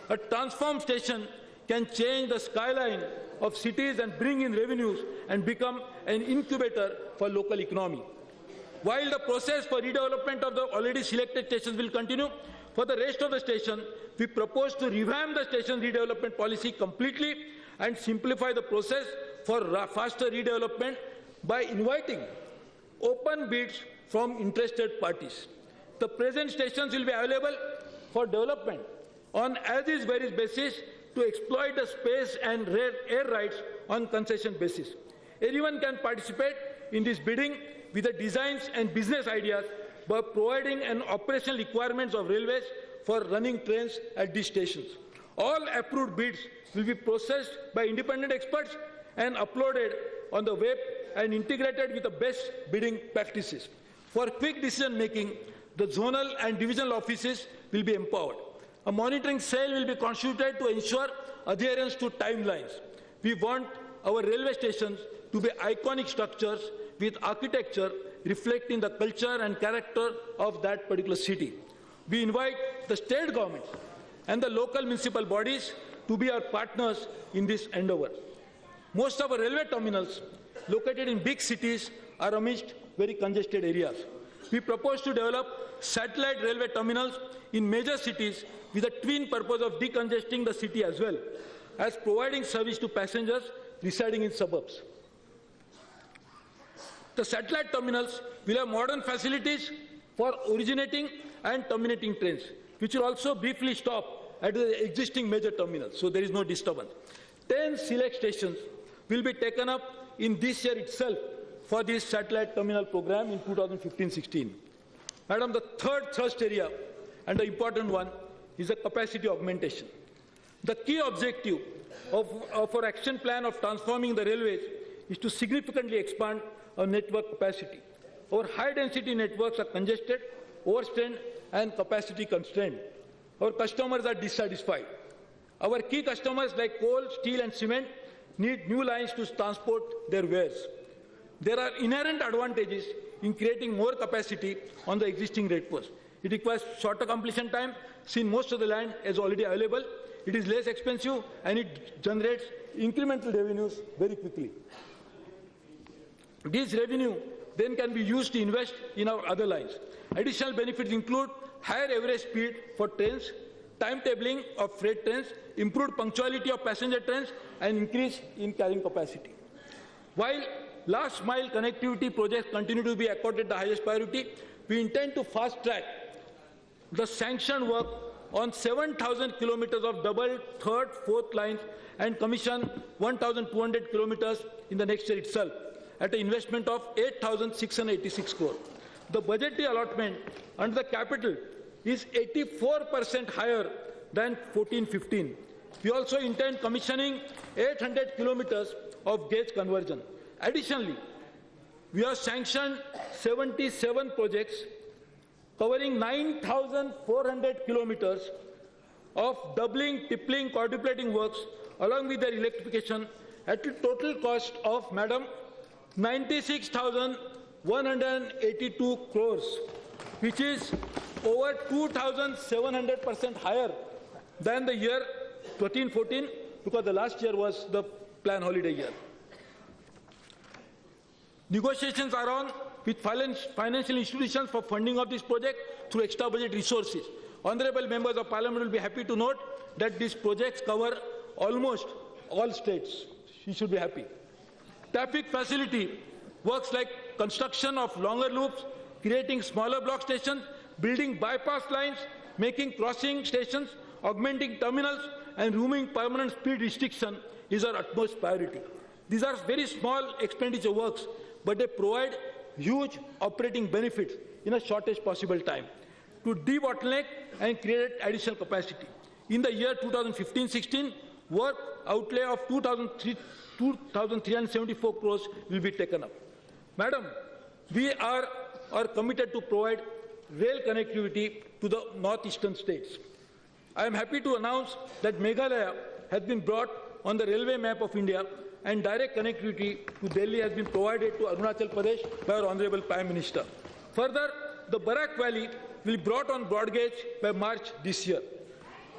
A transformed station can change the skyline of cities and bring in revenues and become an incubator for local economy. While the process for redevelopment of the already selected stations will continue, for the rest of the station, we propose to revamp the station redevelopment policy completely and simplify the process for faster redevelopment by inviting open bids from interested parties. The present stations will be available for development on as-is where-is basis to exploit the space and air rights on concession basis. Anyone can participate in this bidding with the designs and business ideas by providing an operational requirements of railways for running trains at these stations. All approved bids will be processed by independent experts and uploaded on the web and integrated with the best bidding practices. For quick decision making, the zonal and divisional offices will be empowered. A monitoring cell will be constituted to ensure adherence to timelines. We want our railway stations to be iconic structures with architecture reflecting the culture and character of that particular city. We invite the state government and the local municipal bodies to be our partners in this endeavor. Most of our railway terminals located in big cities are amidst very congested areas. We propose to develop satellite railway terminals in major cities with the twin purpose of decongesting the city as well as providing service to passengers residing in suburbs. The satellite terminals will have modern facilities for originating and terminating trains, which will also briefly stop at the existing major terminals, so there is no disturbance. 10 select stations will be taken up in this year itself for this satellite terminal program in 2015-16. Madam, the third thrust area and the important one is the capacity augmentation. The key objective of our action plan of transforming the railways is to significantly expand our network capacity. Our high-density networks are congested, overstrained, and capacity constrained. Our customers are dissatisfied. Our key customers like coal, steel, and cement need new lines to transport their wares. There are inherent advantages in creating more capacity on the existing networks. It requires shorter completion time, since most of the land is already available. It is less expensive, and it generates incremental revenues very quickly. This revenue then can be used to invest in our other lines. Additional benefits include higher average speed for trains, timetabling of freight trains, improved punctuality of passenger trains, and increase in carrying capacity. While last mile connectivity projects continue to be accorded the highest priority, we intend to fast track the sanctioned work on 7,000 kilometers of double, third, fourth lines and commission 1,200 kilometers in the next year itself at an investment of 8,686 crore. The budgetary allotment under the capital is 84% higher than 14-15. We also intend commissioning 800 kilometers of gauge conversion. Additionally, we have sanctioned 77 projects covering 9,400 kilometers of doubling, tripling, quadrupling works along with their electrification at a total cost of, Madam, 96,182 crores, which is over 2,700% higher than the year 13-14, because the last year was the plan holiday year. Negotiations are on with financial institutions for funding of this project through extra budget resources. Honorable members of Parliament will be happy to note that these projects cover almost all states. You should be happy. Traffic facility works like construction of longer loops, creating smaller block stations, building bypass lines, making crossing stations, augmenting terminals, and removing permanent speed restriction is our utmost priority. These are very small expenditure works, but they provide huge operating benefits in a shortest possible time to debottleneck and create additional capacity. In the year 2015-16, work outlay of 2,374 crores will be taken up. Madam, we are committed to provide rail connectivity to the northeastern states. I am happy to announce that Meghalaya has been brought on the railway map of India, and direct connectivity to Delhi has been provided to Arunachal Pradesh by our Honorable Prime Minister. Further, the Barak Valley will be brought on broad gauge by March this year.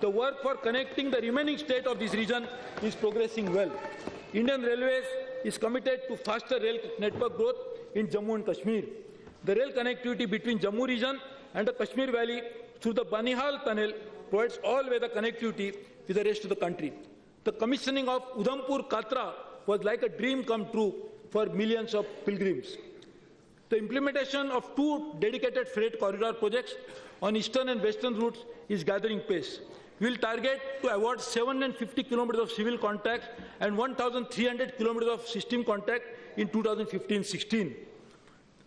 The work for connecting the remaining state of this region is progressing well. Indian Railways is committed to faster rail network growth in Jammu and Kashmir. The rail connectivity between Jammu region and the Kashmir Valley through the Banihal Tunnel provides all-weather connectivity with the rest of the country. The commissioning of Udhampur-Katra was like a dream come true for millions of pilgrims. The implementation of 2 dedicated freight corridor projects on eastern and western routes is gathering pace. We will target to award 750 kilometers of civil contracts and 1,300 kilometers of system contract in 2015-16.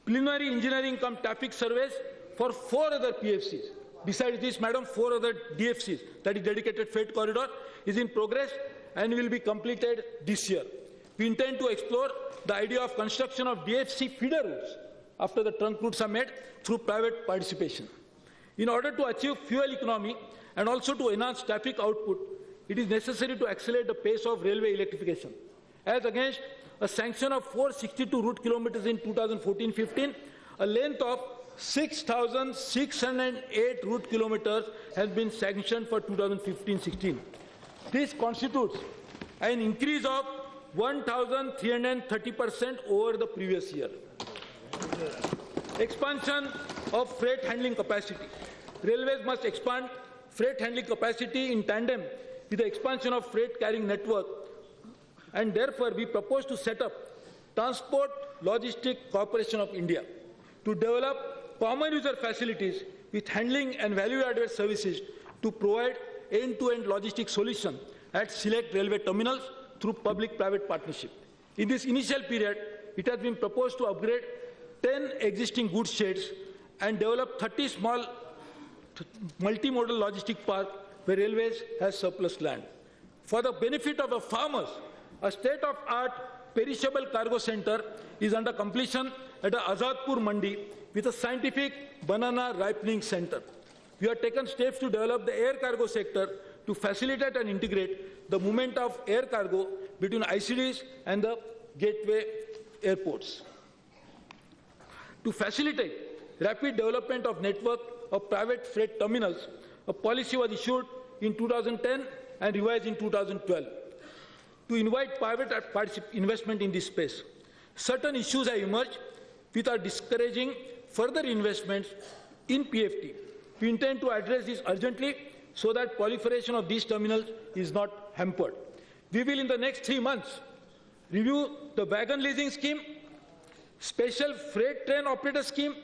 Preliminary engineering cum traffic surveys for 4 other PFCs. Besides this, Madam, 4 other DFCs, that is dedicated freight corridor, is in progress and will be completed this year. We intend to explore the idea of construction of DFC feeder routes after the trunk routes are made through private participation. In order to achieve fuel economy and also to enhance traffic output, it is necessary to accelerate the pace of railway electrification. As against a sanction of 462 route kilometers in 2014-15, a length of 6,608 route kilometers has been sanctioned for 2015-16. This constitutes an increase of 1,330% over the previous year. Expansion of freight handling capacity. Railways must expand freight handling capacity in tandem with the expansion of freight carrying network, and therefore we propose to set up Transport Logistic Corporation of India to develop common user facilities with handling and value-added services to provide end-to-end logistic solution at select railway terminals through public-private partnership. In this initial period, it has been proposed to upgrade 10 existing goods sheds and develop 30 small multimodal logistic park where railways has surplus land. For the benefit of the farmers, a state-of-art perishable cargo center is under completion at Azadpur Mandi with a scientific banana ripening center. We have taken steps to develop the air cargo sector to facilitate and integrate the movement of air cargo between ICDs and the gateway airports. To facilitate rapid development of network of private freight terminals, a policy was issued in 2010 and revised in 2012 to invite private investment in this space. Certain issues have emerged which are discouraging further investments in PFT. We intend to address this urgently so that proliferation of these terminals is not hampered. We will in the next 3 months review the wagon leasing scheme, special freight train operator scheme,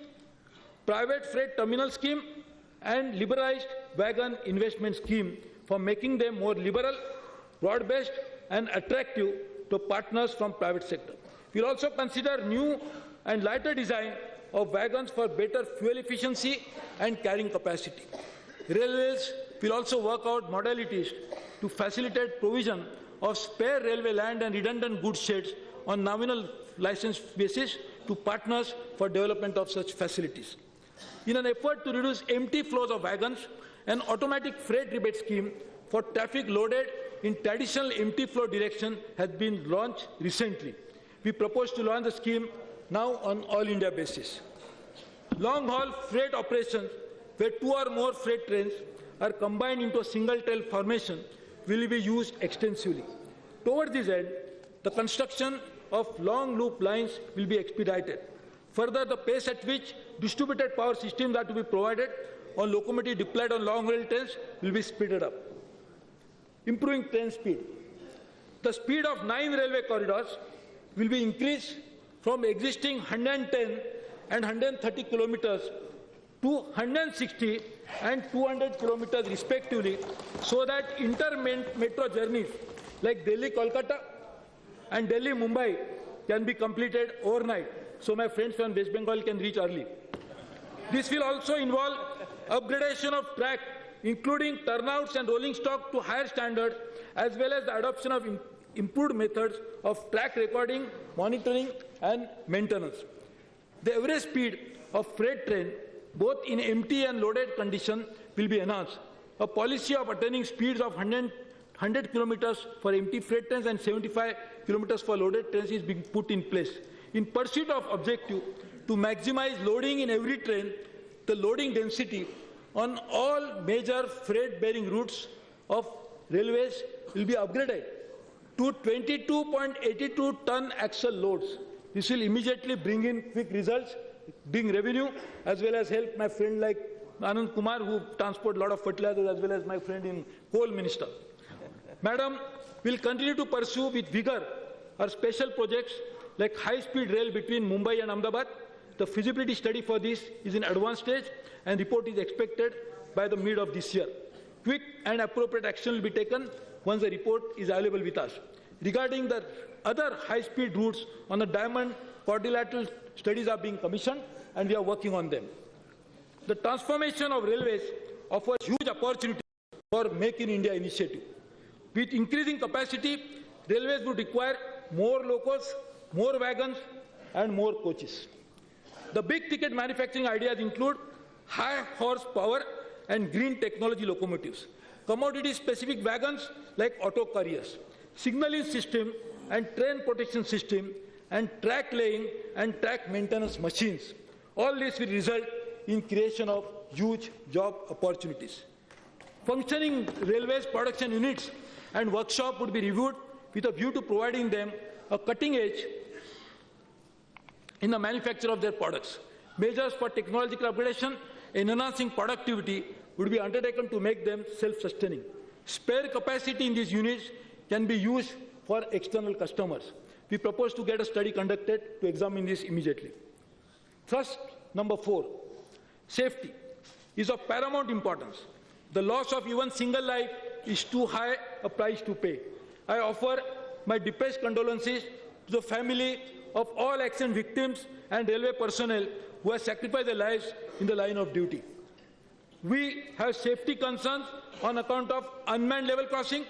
private freight terminal scheme, and liberalized wagon investment scheme for making them more liberal, broad-based, and attractive to partners from private sector. We will also consider new and lighter design of wagons for better fuel efficiency and carrying capacity. Railways will also work out modalities to facilitate provision of spare railway land and redundant goods sheds on nominal license basis to partners for development of such facilities. In an effort to reduce empty flows of wagons, an automatic freight rebate scheme for traffic loaded in traditional empty flow direction has been launched recently. We propose to launch the scheme now on all India basis. Long-haul freight operations where 2 or more freight trains are combined into a single tail formation will be used extensively. Towards this end, the construction of long loop lines will be expedited. Further, the pace at which distributed power systems are to be provided on locomotives deployed on long rail trains will be speeded up. Improving train speed. The speed of 9 railway corridors will be increased from existing 110 and 130 kilometers to 160 and 200 kilometers respectively, so that inter-metro journeys like Delhi-Kolkata and Delhi-Mumbai can be completed overnight, so my friends from West Bengal can reach early. This will also involve upgradation of track, including turnouts and rolling stock to higher standards, as well as the adoption of improved methods of track recording, monitoring, and maintenance. The average speed of freight train, both in empty and loaded condition, will be enhanced. A policy of attaining speeds of 100 kilometers for empty freight trains and 75 kilometers for loaded trains is being put in place. In pursuit of objective to maximize loading in every train, the loading density on all major freight-bearing routes of railways will be upgraded to 22.82 ton axle loads. This will immediately bring in quick results, bring revenue, as well as help my friend like Anand Kumar, who transport a lot of fertilizers, as well as my friend in coal minister. Madam, we'll continue to pursue with vigor our special projects like high-speed rail between Mumbai and Ahmedabad. The feasibility study for this is in advanced stage and report is expected by the mid of this year. Quick and appropriate action will be taken once the report is available with us. Regarding the other high-speed routes on the diamond quadrilateral, studies are being commissioned and we are working on them. The transformation of railways offers huge opportunity for Make in India initiative. With increasing capacity, railways would require more locos, more wagons, and more coaches. The big-ticket manufacturing ideas include high horsepower and green technology locomotives, commodity-specific wagons like auto carriers, signaling system and train protection system, and track laying and track maintenance machines. All this will result in creation of huge job opportunities. Functioning railways production units and workshop would be reviewed with a view to providing them a cutting edge in the manufacture of their products. Measures for technological upgradation and enhancing productivity would be undertaken to make them self-sustaining. Spare capacity in these units can be used for external customers. We propose to get a study conducted to examine this immediately. Thrust number 4, safety, is of paramount importance. The loss of even single life is too high a price to pay. I offer my deepest condolences to the family of all accident victims and railway personnel who have sacrificed their lives in the line of duty. We have safety concerns on account of unmanned level crossing,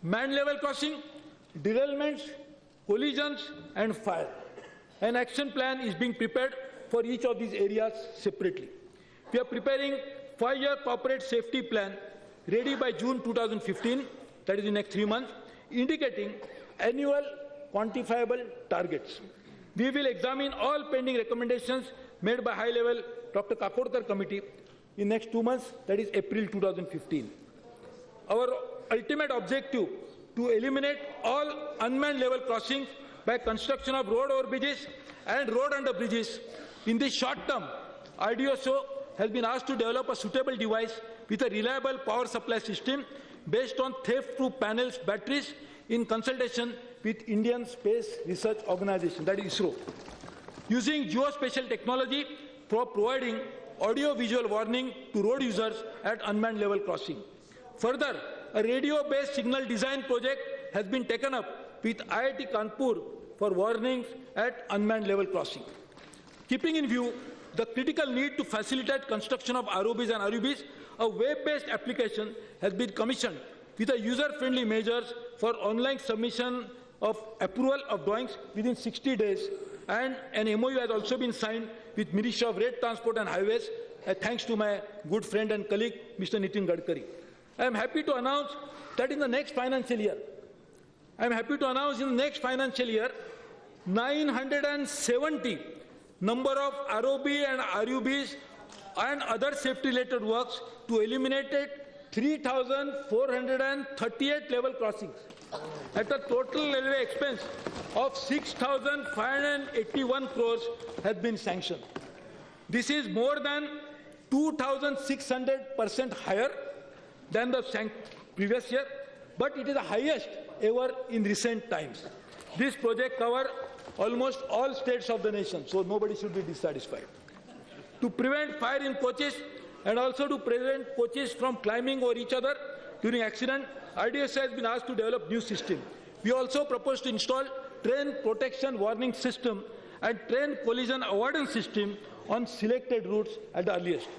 manned level crossing, derailments, collisions, and fire. An action plan is being prepared for each of these areas separately. We are preparing 5-year corporate safety plan ready by June 2015, that is the next 3 months, indicating annual quantifiable targets. We will examine all pending recommendations made by high-level Dr. Kakodkar committee in next 2 months, that is April 2015. Our ultimate objective to eliminate all unmanned level crossings by construction of road overbridges and road under bridges. In the short term, RDSO has been asked to develop a suitable device with a reliable power supply system based on theft-proof panels, batteries, in consultation with Indian Space Research Organization, that is ISRO, using geospatial technology for providing audio-visual warning to road users at unmanned level crossing. Further, a radio-based signal design project has been taken up with IIT Kanpur for warnings at unmanned level crossing. Keeping in view the critical need to facilitate construction of ROBs and RUBs, a web-based application has been commissioned with a user-friendly measures for online submission of approval of drawings within 60 days, and an MOU has also been signed with Ministry of Road Transport and Highways, thanks to my good friend and colleague, Mr. Nitin Gadkari. I am happy to announce that in the next financial year, 970 number of ROB and RUBs and other safety-related works to eliminate 3,438 level crossings at a total railway expense of 6,581 crores has been sanctioned. This is more than 2,600% higher than the previous year, but it is the highest ever in recent times. This project covers almost all states of the nation, so nobody should be dissatisfied. To prevent fire in coaches and also to prevent coaches from climbing over each other during accident, RDSO has been asked to develop new system. We also propose to install train protection warning system and train collision avoidance system on selected routes at the earliest.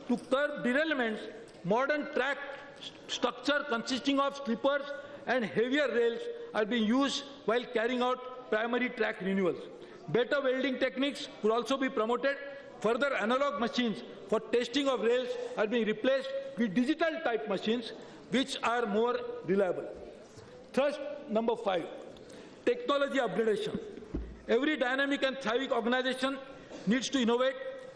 To curb derailments, modern track structure consisting of sleepers and heavier rails are being used while carrying out primary track renewals. Better welding techniques could also be promoted. Further, analog machines for testing of rails are being replaced with digital type machines which are more reliable. Thrust number 5, technology upgradation. Every dynamic and thriving organization needs to innovate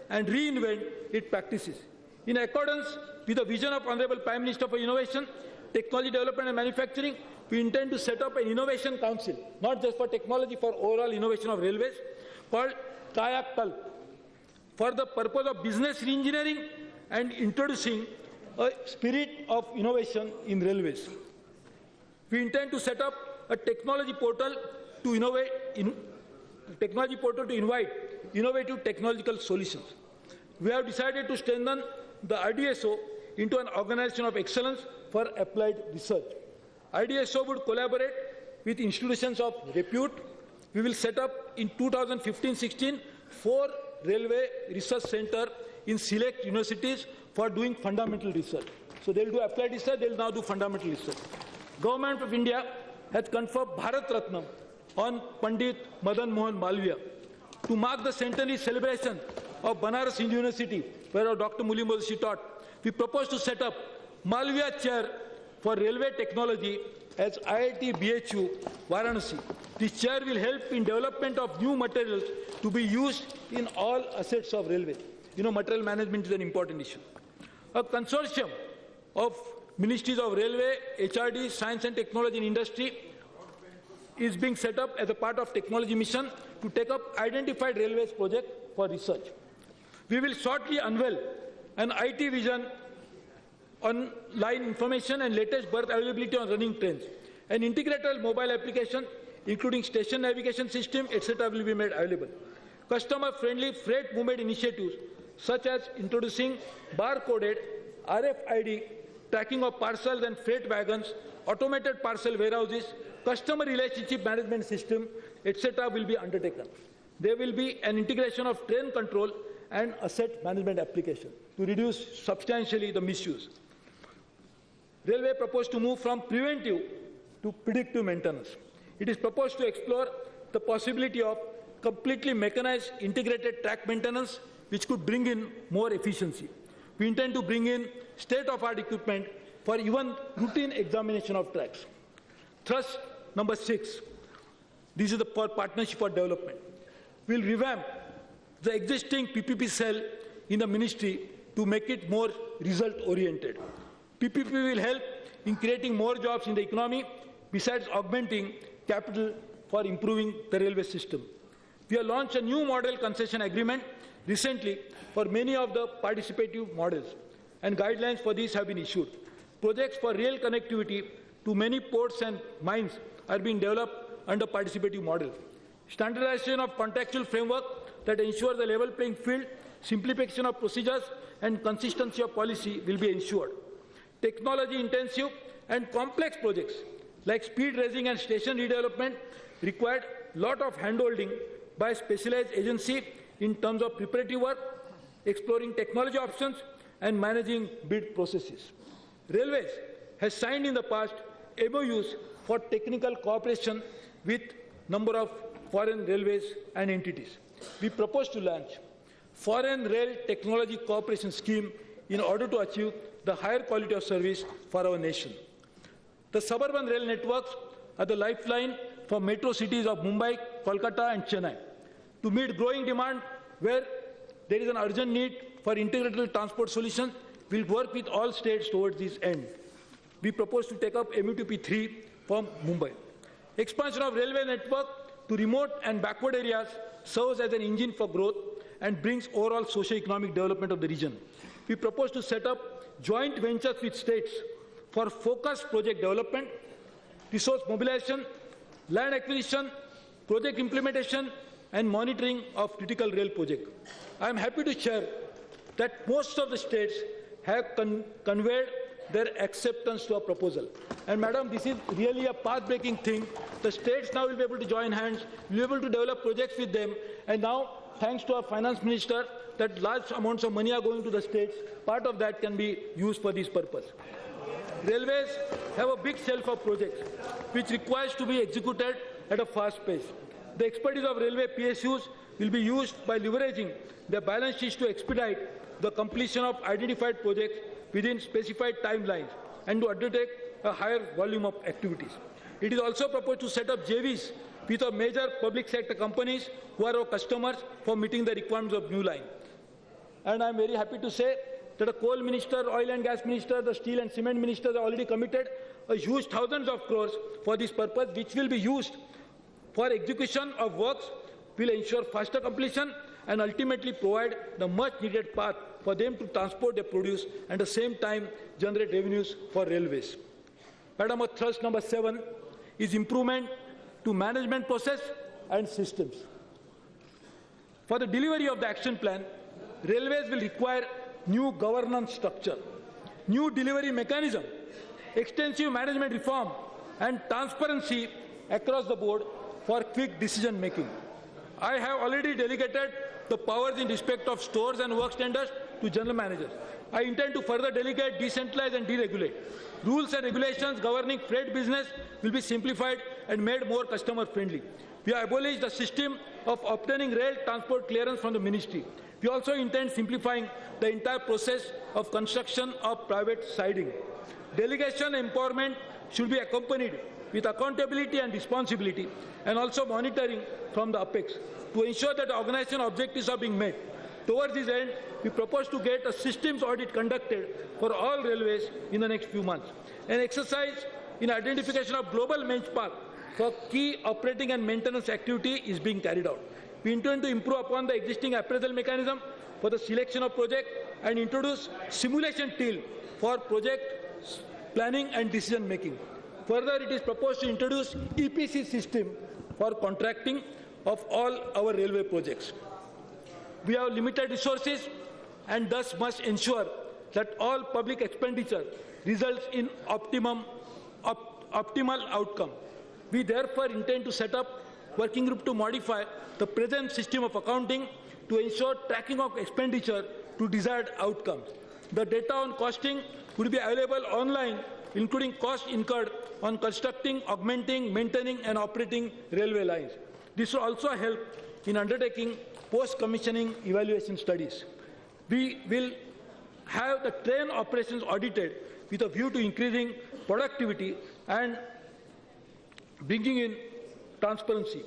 and reinvent its practices. In accordance with the vision of Honorable Prime Minister for Innovation, Technology Development and Manufacturing, we intend to set up an innovation council, not just for technology, for overall innovation of railways, called Kayakalp, for the purpose of business reengineering and introducing a spirit of innovation in railways. We intend to set up a technology portal to invite innovative technological solutions. We have decided to strengthen the RDSO into an organization of excellence for applied research. RDSO would collaborate with institutions of repute. We will set up in 2015-16 4 railway research centers in select universities for doing fundamental research. So they'll do applied research, they'll now do fundamental research. Government of India has conferred Bharat Ratna on Pandit Madan Mohan Malviya to mark the centenary celebration of Banaras Hindu University, where Dr. Muli Modashi taught. We propose to set up Malviya Chair for Railway Technology as IIT BHU, Varanasi. This chair will help in development of new materials to be used in all assets of railway. You know, material management is an important issue. A consortium of Ministries of Railway, HRD, Science and Technology and Industry is being set up as a part of technology mission to take up identified railways project for research. We will shortly unveil an IT vision on line information and latest berth availability on running trains. An integrated mobile application, including station navigation system, etc., will be made available. Customer-friendly freight movement initiatives, such as introducing bar-coded RFID tracking of parcels and freight wagons, automated parcel warehouses, customer relationship management system, etc., will be undertaken. There will be an integration of train control and asset management application to reduce substantially the misuse. Railway proposed to move from preventive to predictive maintenance. It is proposed to explore the possibility of completely mechanized integrated track maintenance, which could bring in more efficiency. We intend to bring in state-of-the-art equipment for even routine examination of tracks. Thrust number 6. This is the partnership for development. We'll revamp the existing PPP cell in the ministry to make it more result-oriented. PPP will help in creating more jobs in the economy, besides augmenting capital for improving the railway system. We have launched a new model concession agreement recently for many of the participative models, and guidelines for these have been issued. Projects for rail connectivity to many ports and mines are being developed under participative model. Standardization of contractual framework that ensures a level playing field, simplification of procedures, and consistency of policy will be ensured. Technology-intensive and complex projects like speed raising and station redevelopment required a lot of handholding by specialized agency in terms of preparatory work, exploring technology options, and managing bid processes. Railways has signed in the past MOUs for technical cooperation with number of foreign railways and entities. We propose to launch Foreign Rail Technology Cooperation Scheme in order to achieve the higher quality of service for our nation. The suburban rail networks are the lifeline for metro cities of Mumbai, Kolkata, and Chennai. To meet growing demand where there is an urgent need for integrated transport solutions, we'll work with all states towards this end. We propose to take up MUTP 3 from Mumbai. Expansion of railway network to remote and backward areas serves as an engine for growth and brings overall socio-economic development of the region. We propose to set up joint ventures with states for focused project development, resource mobilization, land acquisition, project implementation, and monitoring of critical rail projects. I am happy to share that most of the states have conveyed their acceptance to our proposal. And Madam, this is really a path-breaking thing. The states now will be able to join hands, will be able to develop projects with them, and now, thanks to our finance minister, that large amounts of money are going to the states. Part of that can be used for this purpose. Railways have a big shelf of projects which requires to be executed at a fast pace. The expertise of railway PSUs will be used by leveraging their balance sheets to expedite the completion of identified projects within specified timelines and to undertake a higher volume of activities. It is also proposed to set up JVs with our major public sector companies who are our customers for meeting the requirements of new line. And I am very happy to say that the coal minister, oil and gas minister, the steel and cement ministers have already committed a huge thousands of crores for this purpose, which will be used for execution of works, will ensure faster completion and ultimately provide the much needed path for them to transport their produce and at the same time generate revenues for railways. Madam, thrust number 7 is improvement to management process and systems. For the delivery of the action plan, railways will require new governance structure, new delivery mechanism, extensive management reform, and transparency across the board for quick decision making. I have already delegated the powers in respect of stores and work standards to general managers. I intend to further delegate, decentralize, and deregulate. Rules and regulations governing freight business will be simplified and made more customer friendly. We have abolished the system of obtaining rail transport clearance from the ministry. We also intend simplifying the entire process of construction of private siding. Delegation empowerment should be accompanied with accountability and responsibility, and also monitoring from the apex to ensure that the organization objectives are being met. Towards this end, we propose to get a systems audit conducted for all railways in the next few months. An exercise in identification of global benchmark for key operating and maintenance activity is being carried out. We intend to improve upon the existing appraisal mechanism for the selection of project and introduce simulation tool for project planning and decision making. Further, it is proposed to introduce EPC system for contracting of all our railway projects. We have limited resources and thus must ensure that all public expenditure results in optimal outcome. We therefore intend to set up working group to modify the present system of accounting to ensure tracking of expenditure to desired outcomes. The data on costing would be available online, including costs incurred on constructing, augmenting, maintaining and operating railway lines. This will also help in undertaking post-commissioning evaluation studies. We will have the train operations audited with a view to increasing productivity and bringing in transparency.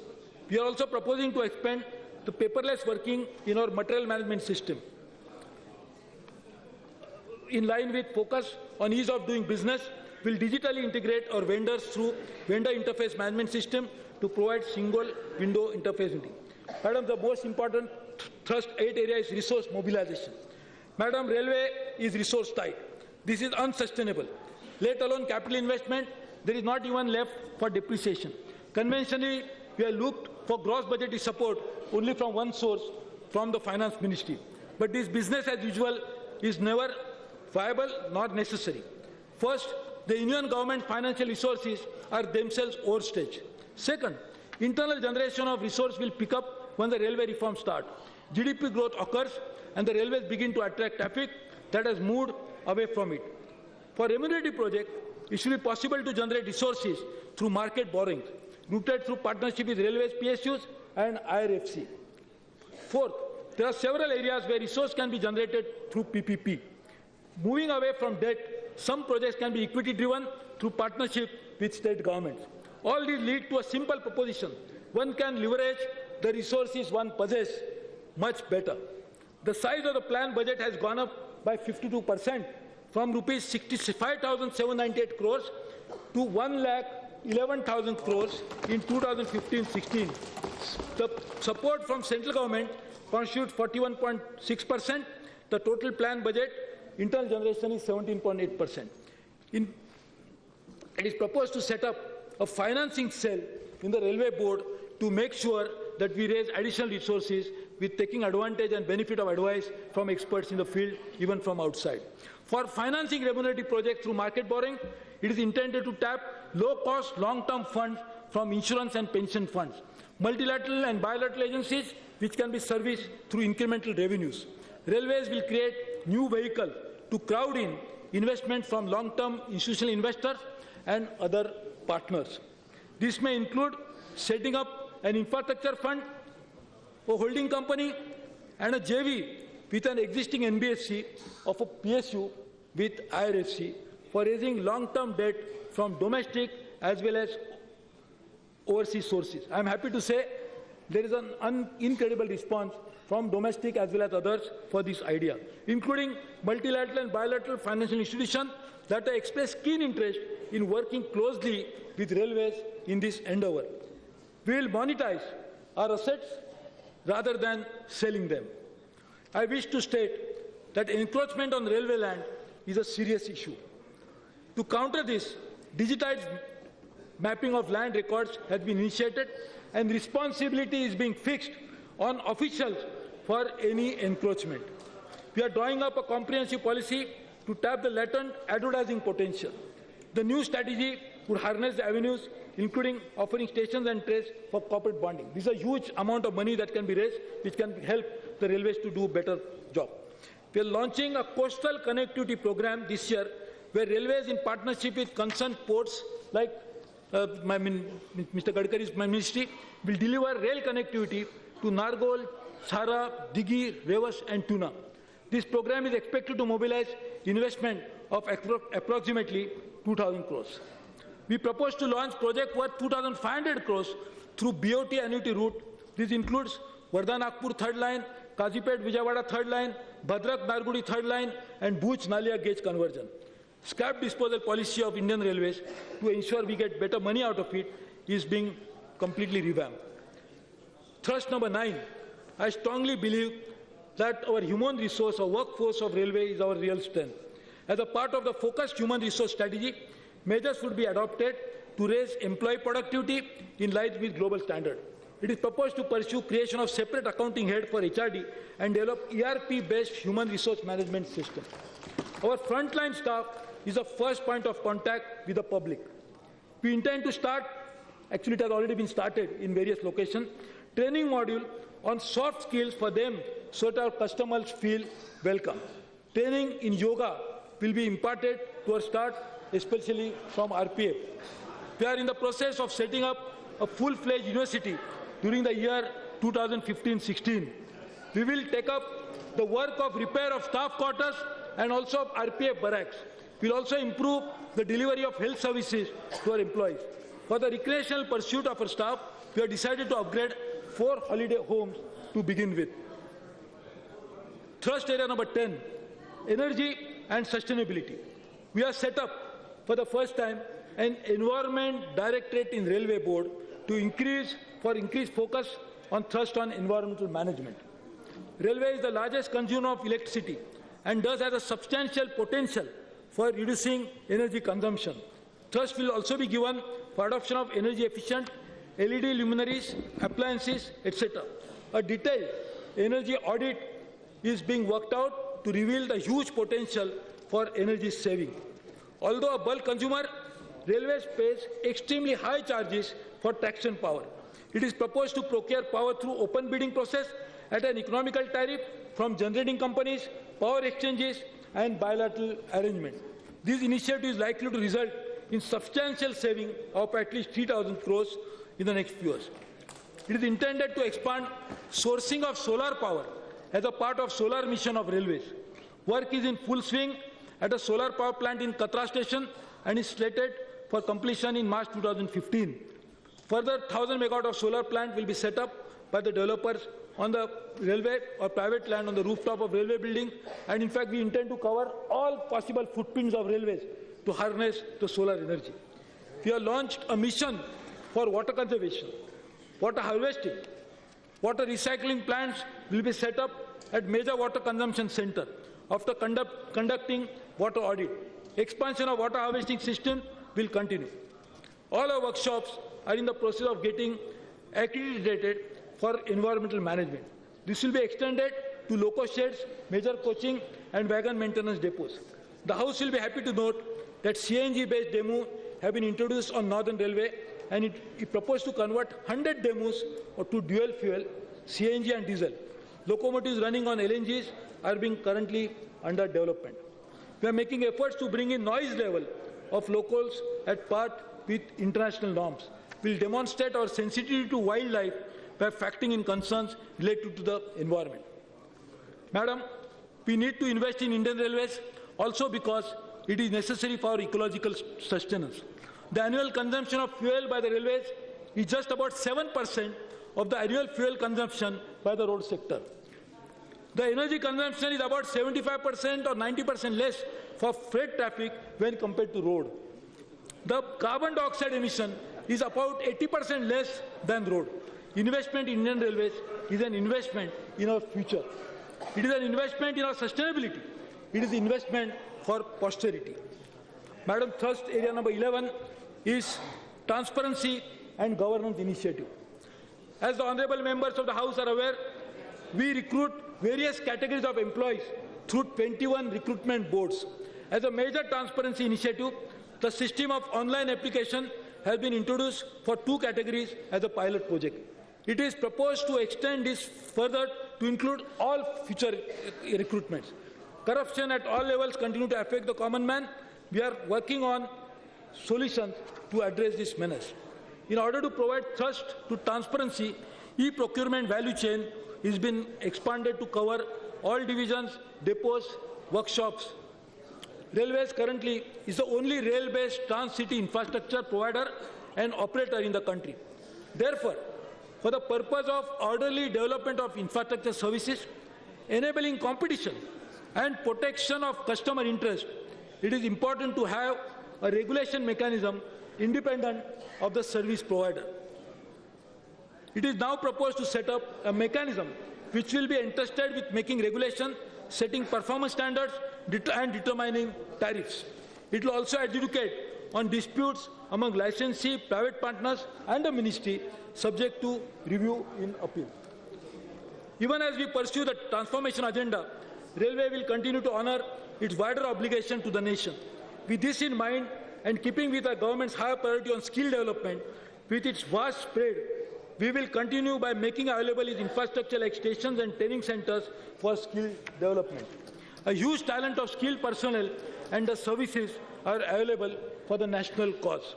We are also proposing to expand the paperless working in our material management system. In line with focus on ease of doing business, we'll digitally integrate our vendors through vendor interface management system to provide single window interface. Madam, the most important thrust 8 area is resource mobilization. Madam, railway is resource tight. This is unsustainable. Let alone capital investment, there is not even left for depreciation. Conventionally, we have looked for gross budgetary support only from one source, from the finance ministry. But this business as usual is never viable nor necessary. First, the Union government financial resources are themselves overstretched. Second, internal generation of resource will pick up when the railway reform starts. GDP growth occurs and the railways begin to attract traffic that has moved away from it. For remunerative project, it should be possible to generate resources through market borrowing, rooted through partnership with railways, PSUs and IRFC. Fourth, there are several areas where resource can be generated through PPP. Moving away from debt, some projects can be equity-driven through partnership with state governments. All these lead to a simple proposition. One can leverage the resources one possesses much better. The size of the planned budget has gone up by 52% from rupees 65,798 crores to 1,11,000 crores in 2015-16. The support from central government constitutes 41.6%. The total planned budget internal generation is 17.8%. It is proposed to set up a financing cell in the railway board to make sure that we raise additional resources with taking advantage and benefit of advice from experts in the field, even from outside. For financing remunerative projects through market borrowing, it is intended to tap low-cost, long-term funds from insurance and pension funds, multilateral and bilateral agencies which can be serviced through incremental revenues. Railways will create new vehicles to crowd in investment from long-term institutional investors and other partners. This may include setting up an infrastructure fund, a holding company, and a JV with an existing NBFC of a PSU with IRFC for raising long-term debt from domestic as well as overseas sources. I am happy to say there is an incredible response from domestic as well as others for this idea, including multilateral and bilateral financial institutions that have expressed keen interest in working closely with railways in this endeavor. We will monetize our assets rather than selling them. I wish to state that encroachment on railway land is a serious issue. To counter this, digitized mapping of land records has been initiated and responsibility is being fixed on officials for any encroachment. We are drawing up a comprehensive policy to tap the latent advertising potential. The new strategy would harness the avenues, including offering stations and trades for corporate bonding. This is a huge amount of money that can be raised, which can help the railways to do a better job. We are launching a coastal connectivity program this year, where railways, in partnership with concerned ports like Mr. Gadkari's ministry, will deliver rail connectivity to Nargol, Chhara, Dighi, Revas and Tuna. This program is expected to mobilize investment of approximately 2,000 crores. We propose to launch project worth 2,500 crores through BOT annuity route. This includes Wardha-Nagpur third line, Kazipet-Vijayawada third line, Bhadrak-Nargudi third line, and Bhuj-Nalia gauge conversion. Scrap disposal policy of Indian Railways to ensure we get better money out of it is being completely revamped. Thrust number 9, I strongly believe that our human resource or workforce of railway is our real strength. As a part of the focused human resource strategy, measures would be adopted to raise employee productivity in line with global standards. It is proposed to pursue creation of separate accounting head for HRD and develop ERP-based human resource management system. Our frontline staff is the first point of contact with the public. We intend to start, actually it has already been started in various locations, training module on soft skills for them so that our customers feel welcome. Training in yoga will be imparted to our start, especially from RPF. We are in the process of setting up a full-fledged university during the year 2015-16. We will take up the work of repair of staff quarters and also of RPF barracks. We will also improve the delivery of health services to our employees. For the recreational pursuit of our staff, we have decided to upgrade 4 holiday homes to begin with. Thrust area number 10, energy and sustainability. We have set up for the first time an environment directorate in Railway Board to increase focus on thrust on environmental management. Railway is the largest consumer of electricity and thus has a substantial potential for reducing energy consumption. Thrust will also be given for adoption of energy efficient LED luminaries, appliances, etc. A detailed energy audit is being worked out to reveal the huge potential for energy saving. Although a bulk consumer, Railways pays extremely high charges for traction power. It is proposed to procure power through open bidding process at an economical tariff from generating companies, power exchanges, and bilateral arrangement. This initiative is likely to result in substantial saving of at least 3,000 crores in the next few years. It is intended to expand sourcing of solar power as a part of solar mission of Railways. Work is in full swing at a solar power plant in Katra station and is slated for completion in March 2015. Further 1,000 megawatt of solar plant will be set up by the developers on the railway or private land on the rooftop of railway building, and in fact we intend to cover all possible footprints of railways to harness the solar energy. We have launched a mission for water conservation, water harvesting. Water recycling plants will be set up at major water consumption center after conducting water audit. Expansion of water harvesting system will continue. All our workshops are in the process of getting accredited for environmental management. This will be extended to loco sheds, major coaching and wagon maintenance depots. The House will be happy to note that CNG-based demo have been introduced on Northern Railway, and it proposed to convert 100 demos to dual fuel, CNG and diesel. Locomotives running on LNGs are being currently under development. We are making efforts to bring in noise level of locals at par with international norms. We will demonstrate our sensitivity to wildlife by factoring in concerns related to the environment. Madam, we need to invest in Indian Railways also because it is necessary for ecological sustenance. The annual consumption of fuel by the railways is just about 7% of the annual fuel consumption by the road sector. The energy consumption is about 75% or 90% less for freight traffic when compared to road. The carbon dioxide emission is about 80% less than road. Investment in Indian Railways is an investment in our future. It is an investment in our sustainability. It is investment for posterity. Madam, thrust area number 11 is transparency and governance initiative. As the honorable members of the House are aware, we recruit various categories of employees through 21 recruitment boards. As a major transparency initiative, the system of online application has been introduced for 2 categories as a pilot project. It is proposed to extend this further to include all future recruitments. Corruption at all levels continues to affect the common man. We are working on solutions to address this menace. In order to provide thrust to transparency, e-procurement value chain has been expanded to cover all divisions, depots, workshops. Railways currently is the only rail-based trans-city infrastructure provider and operator in the country. Therefore, for the purpose of orderly development of infrastructure services, enabling competition and protection of customer interest, it is important to have a regulation mechanism independent of the service provider. It is now proposed to set up a mechanism which will be entrusted with making regulation, setting performance standards, and determining tariffs. It will also adjudicate on disputes among licensee, private partners, and the ministry, subject to review in appeal. Even as we pursue the transformation agenda, Railway will continue to honor its wider obligation to the nation. With this in mind, and keeping with our government's higher priority on skill development, with its vast spread, we will continue by making available its infrastructure like stations and training centers for skill development. A huge talent of skilled personnel and the services are available for the national cause.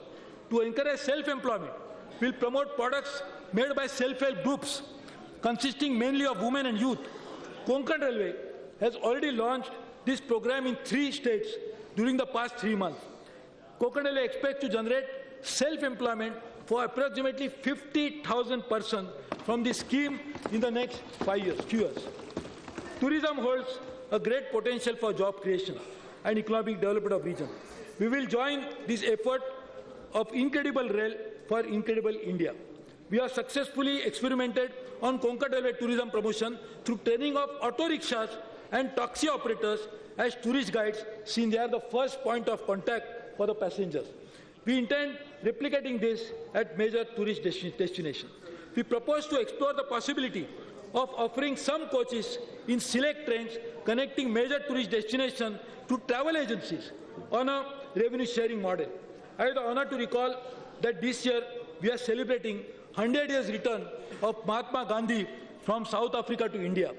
To encourage self-employment, we will promote products made by self-help groups consisting mainly of women and youth. Konkan Railway has already launched this program in 3 states during the past 3 months. Konkan Railway expects to generate self-employment for approximately 50,000 persons from this scheme in the next 5 years. Tourism holds a great potential for job creation and economic development of region. We will join this effort of Incredible Rail for Incredible India. We have successfully experimented on Konkan Railway tourism promotion through training of auto rickshaws and taxi operators as tourist guides, since they are the first point of contact for the passengers. We intend replicating this at major tourist destinations. We propose to explore the possibility of offering some coaches in select trains connecting major tourist destinations to travel agencies on a revenue sharing model. I have the honor to recall that this year we are celebrating 100 years return of Mahatma Gandhi from South Africa to India.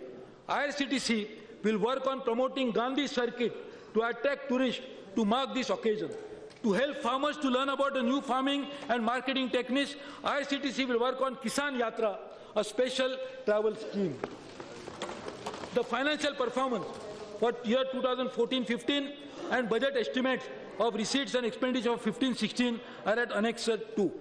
IRCTC will work on promoting Gandhi Circuit to attract tourists to mark this occasion. To help farmers to learn about the new farming and marketing techniques, IRCTC will work on Kisan Yatra, a special travel scheme. The financial performance for year 2014-15 and budget estimates of receipts and expenditure of 15-16 are at Annex 2.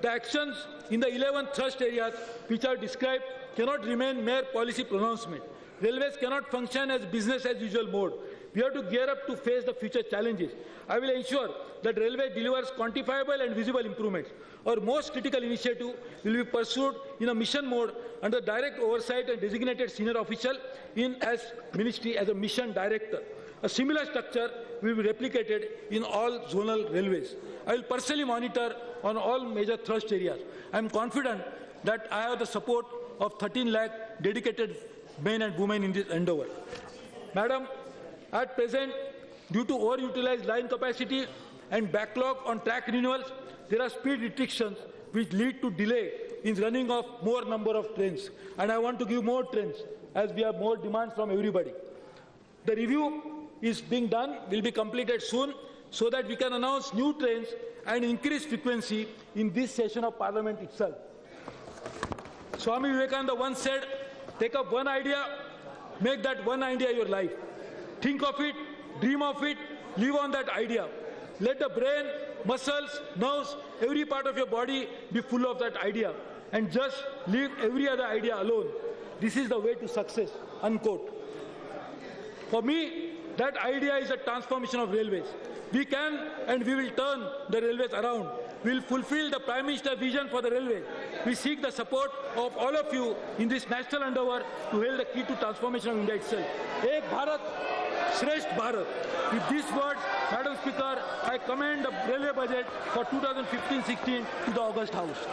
The actions in the 11 thrust areas which are described cannot remain mere policy pronouncement. Railways cannot function as business as usual mode. We have to gear up to face the future challenges. I will ensure that Railway delivers quantifiable and visible improvements. Our most critical initiative will be pursued in a mission mode under direct oversight and designated senior official in as ministry as a mission director. A similar structure will be replicated in all zonal railways. I will personally monitor on all major thrust areas. I am confident that I have the support of 13 lakh dedicated men and women in this endeavour. Madam, at present, due to overutilized line capacity and backlog on track renewals, there are speed restrictions which lead to delay in running of more number of trains. And I want to give more trains as we have more demands from everybody. The review is being done, will be completed soon, so that we can announce new trains and increase frequency in this session of Parliament itself. Swami Vivekananda once said, take up one idea, make that one idea your life. Think of it, dream of it, live on that idea. Let the brain, muscles, nerves, every part of your body be full of that idea, and just leave every other idea alone. This is the way to success, unquote. For me, that idea is a transformation of railways. We can and we will turn the railways around. We will fulfill the Prime Minister's vision for the railway. We seek the support of all of you in this national endeavour to hold the key to transformation of India itself. Ek Bharat, Shresth Bharat. With these words, Madam Speaker, I commend the railway budget for 2015-16 to the August House.